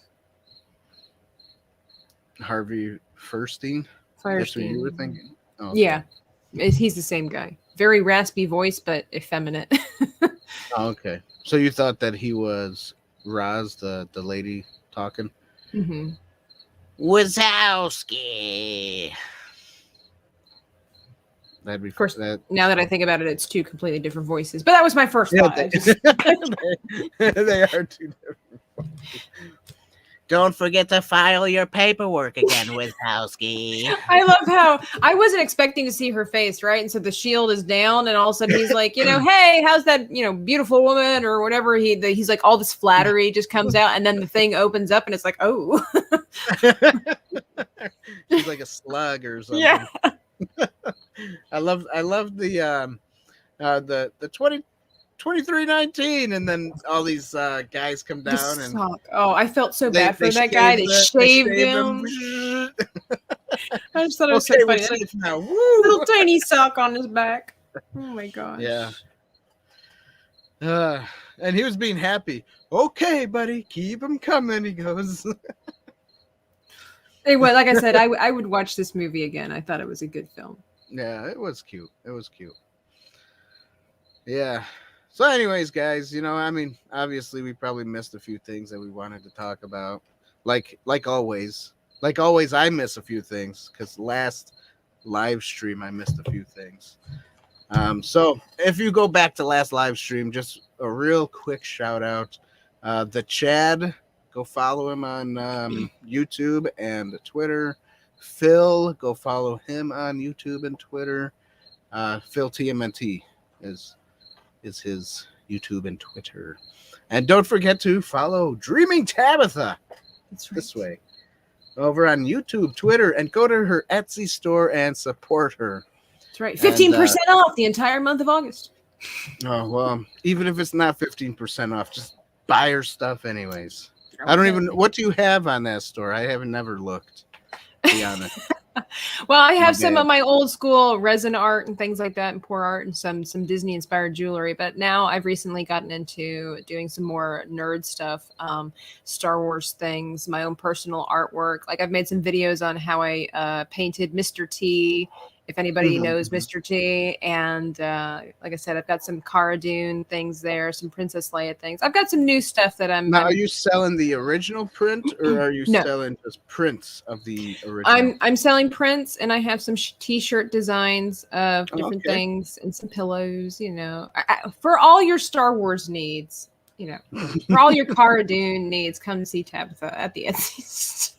Harvey Fierstein? That's what you were thinking? Oh, okay. Yeah. He's the same guy. Very raspy voice, but effeminate. Oh, okay. So you thought that he was Roz, the lady talking? Mm-hmm. Wazowski. That'd be, of course, now that I think about it, it's two completely different voices. But that was my first thought. They are two different voices. Don't forget to file your paperwork again, Wazowski. I love how I wasn't expecting to see her face, right? And so the shield is down, and all of a sudden he's like, hey, how's that, beautiful woman or whatever. He's like, all this flattery just comes out, and then the thing opens up, and it's like, oh. She's like a slug or something. Yeah. I love the 2319, and then all these guys come down and I felt so bad for that guy. They shaved him. I just thought it was so funny. Now. Little tiny sock on his back. Oh my gosh. Yeah. And he was being happy. Okay, buddy, keep him coming. He goes. Anyway, like I said, I would watch this movie again. I thought it was a good film. Yeah, it was cute. Yeah. So anyways, guys, obviously we probably missed a few things that we wanted to talk about. Like always. Like always, I miss a few things because last live stream I missed a few things. So if you go back to last live stream, just a real quick shout out. The Chad, go follow him on YouTube and Twitter. Phil, go follow him on YouTube and Twitter. Phil TMNT is his YouTube and Twitter. And don't forget to follow Dreaming Tabitha. That's right. This way. Over on YouTube, Twitter, and go to her Etsy store and support her. That's right. 15% off the entire month of August. Oh, well, even if it's not 15% off, just buy her stuff anyways. Okay. I don't even, what do you have on that store? I haven't never looked, to be honest. Well, I have some of my old school resin art and things like that, and pour art, and some Disney inspired jewelry. But now I've recently gotten into doing some more nerd stuff, Star Wars things, my own personal artwork. Like I've made some videos on how I painted Mr. T, if anybody knows Mr. T. And like I said, I've got some Cara Dune things there, some Princess Leia things. I've got some new stuff that I'm. Now, are you selling the original print, or are you selling just prints of the original? I'm selling prints, and I have some T-shirt designs of different things and some pillows. For all your Star Wars needs, for all your Cara Dune needs, come see Tabitha at the Etsy.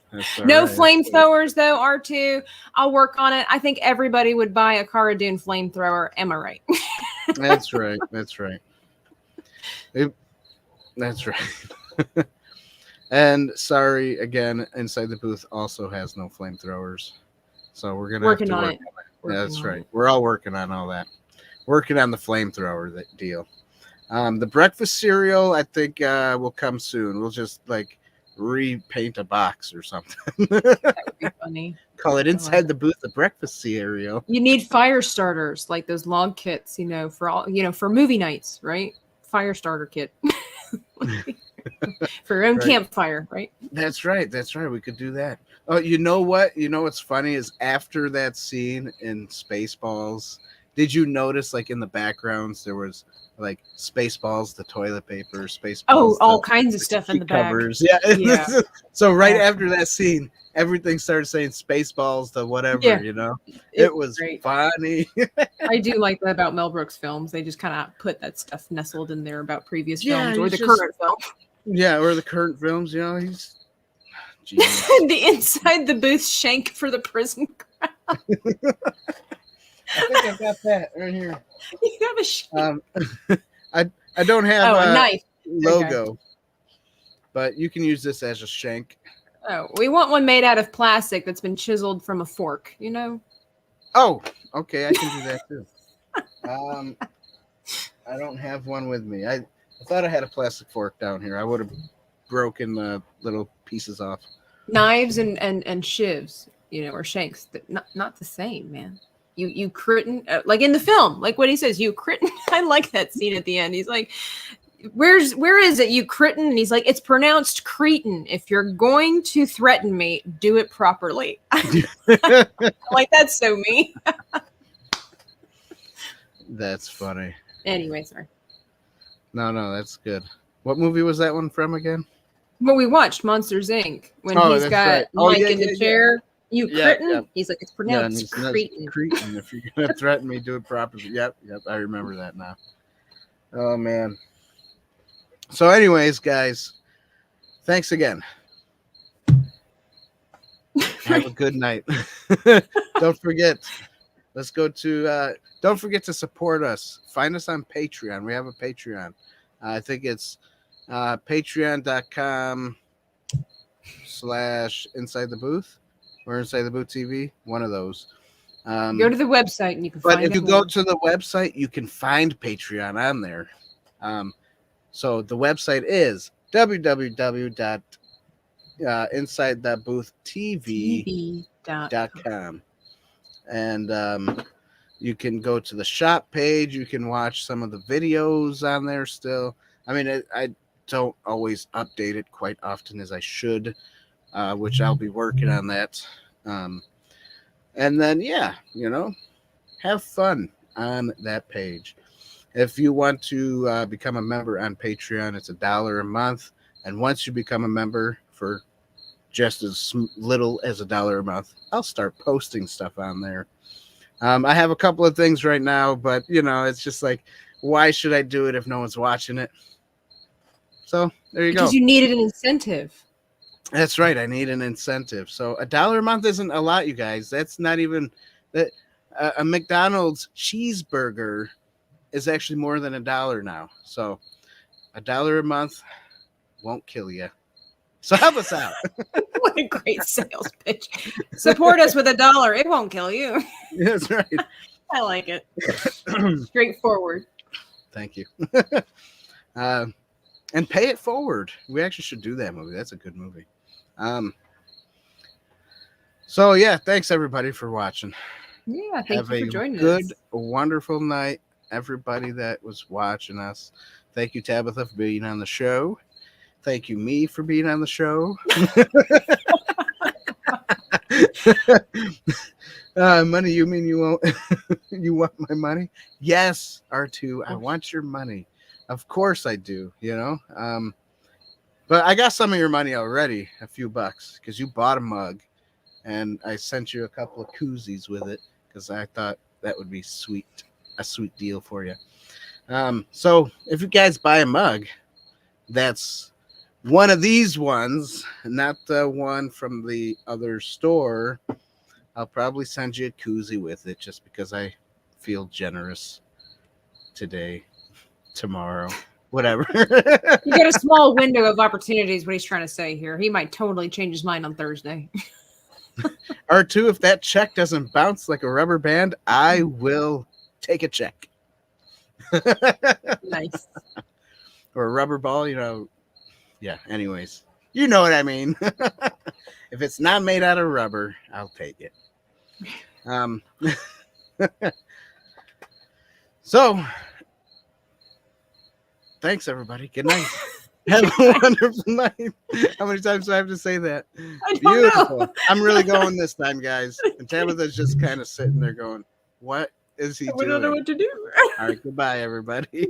No flamethrowers though, R2. I'll work on it. I think everybody would buy a Cara Dune flamethrower. Am I right? That's right. That's right. And sorry again, Inside the Booth also has no flamethrowers, so we're gonna have Working to on work. it. Yeah, that's right. We're all working on all that. Working on the flamethrower deal. The breakfast cereal, I think, will come soon. We'll just like repaint a box or something. That would be funny. Call it Inside the Booth, the breakfast cereal. You need fire starters, like those log kits, for all, for movie nights, right? Fire starter kit for your own Right. campfire, right? That's right. That's right. We could do that. Oh, you know what? You know what's funny is after that scene in Spaceballs, did you notice like in the backgrounds there was like Spaceballs, the toilet paper, Spaceballs, Oh, all the kinds of stuff in the back. covers. Yeah. Yeah. So right Yeah. after that scene, everything started saying Spaceballs to whatever, Yeah. It was great. funny. I do like that about Mel Brooks films. They just kind of put that stuff nestled in there about previous Yeah, films or he's the just- current film. Yeah, or the current films, he's genius. The Inside the Booth shank for the prison crowd. I think I got that right here. You have a shank. I don't have a knife logo, but you can use this as a shank. Oh, we want one made out of plastic that's been chiseled from a fork, Oh, okay, I can do that too. I don't have one with me. I thought I had a plastic fork down here. I would have broken the little pieces off. Knives and shivs, or shanks. Not the same, man. You cretin, like in the film, like what he says, you cretin. I like that scene at the end. He's like, where is it, you cretin? And he's like, it's pronounced cretin. If you're going to threaten me, do it properly. Like, that's so me. That's funny. Anyway, sorry. No, that's good. What movie was that one from again? Well, we watched Monsters Inc. when he's got Mike in the chair. You cretin? Yeah. He's like, it's pronounced cretin. Cretin. If you're gonna threaten me, do it properly. Yep. I remember that now. Oh man. So, anyways, guys, thanks again. Have a good night. Don't forget. Let's go to. Don't forget to support us. Find us on Patreon. We have a Patreon. I think it's patreon.com/Inside the Booth or Inside the Booth TV. One of those. Go to the website and you can find. But if you go to the website, you can find Patreon on there. So the website is www.insidetheboothtv.com. And you can go to the shop page. You can watch some of the videos on there still. I mean, I don't always update it quite often as I should, which I'll be working on that. And then, have fun on that page. If you want to become a member on Patreon, it's $1 a month. And once you become a member for just as little as $1 a month, I'll start posting stuff on there. I have a couple of things right now, but, it's just like, why should I do it if no one's watching it? So there you go. Because you needed an incentive. That's right. I need an incentive. So $1 a month isn't a lot, you guys. That's not even that. A McDonald's cheeseburger is actually more than $1 now. So $1 a month won't kill you. So help us out. What a great sales pitch. Support us with $1. It won't kill you. That's right. I like it. Straightforward. Thank you. And Pay It Forward. We actually should do that movie. That's a good movie. So yeah, thanks everybody for watching. Yeah, thank you for joining us. Have a good, wonderful night, everybody that was watching us. Thank you, Tabitha, for being on the show. Thank you, me, for being on the show. Money, you mean you won't? You want my money? Yes, R2, I want your money. Of course I do, But I got some of your money already, a few bucks, because you bought a mug, and I sent you a couple of koozies with it, because I thought that would be a sweet deal for you. So if you guys buy a mug, that's one of these ones, not the one from the other store. I'll probably send you a koozie with it just because I feel generous tomorrow. whatever. You get a small window of opportunities. What he's trying to say here. He might totally change his mind on Thursday. Or two, if that check doesn't bounce like a rubber band, I will take a check. Nice. Or a rubber ball, Yeah, anyways. You know what I mean. If it's not made out of rubber, I'll take it. So, thanks, everybody. Good night. Have a wonderful night. How many times do I have to say that? Beautiful. Know. I'm really going this time, guys. And Tabitha's just kind of sitting there going, what is he doing? We don't know what to do. All right, goodbye, everybody.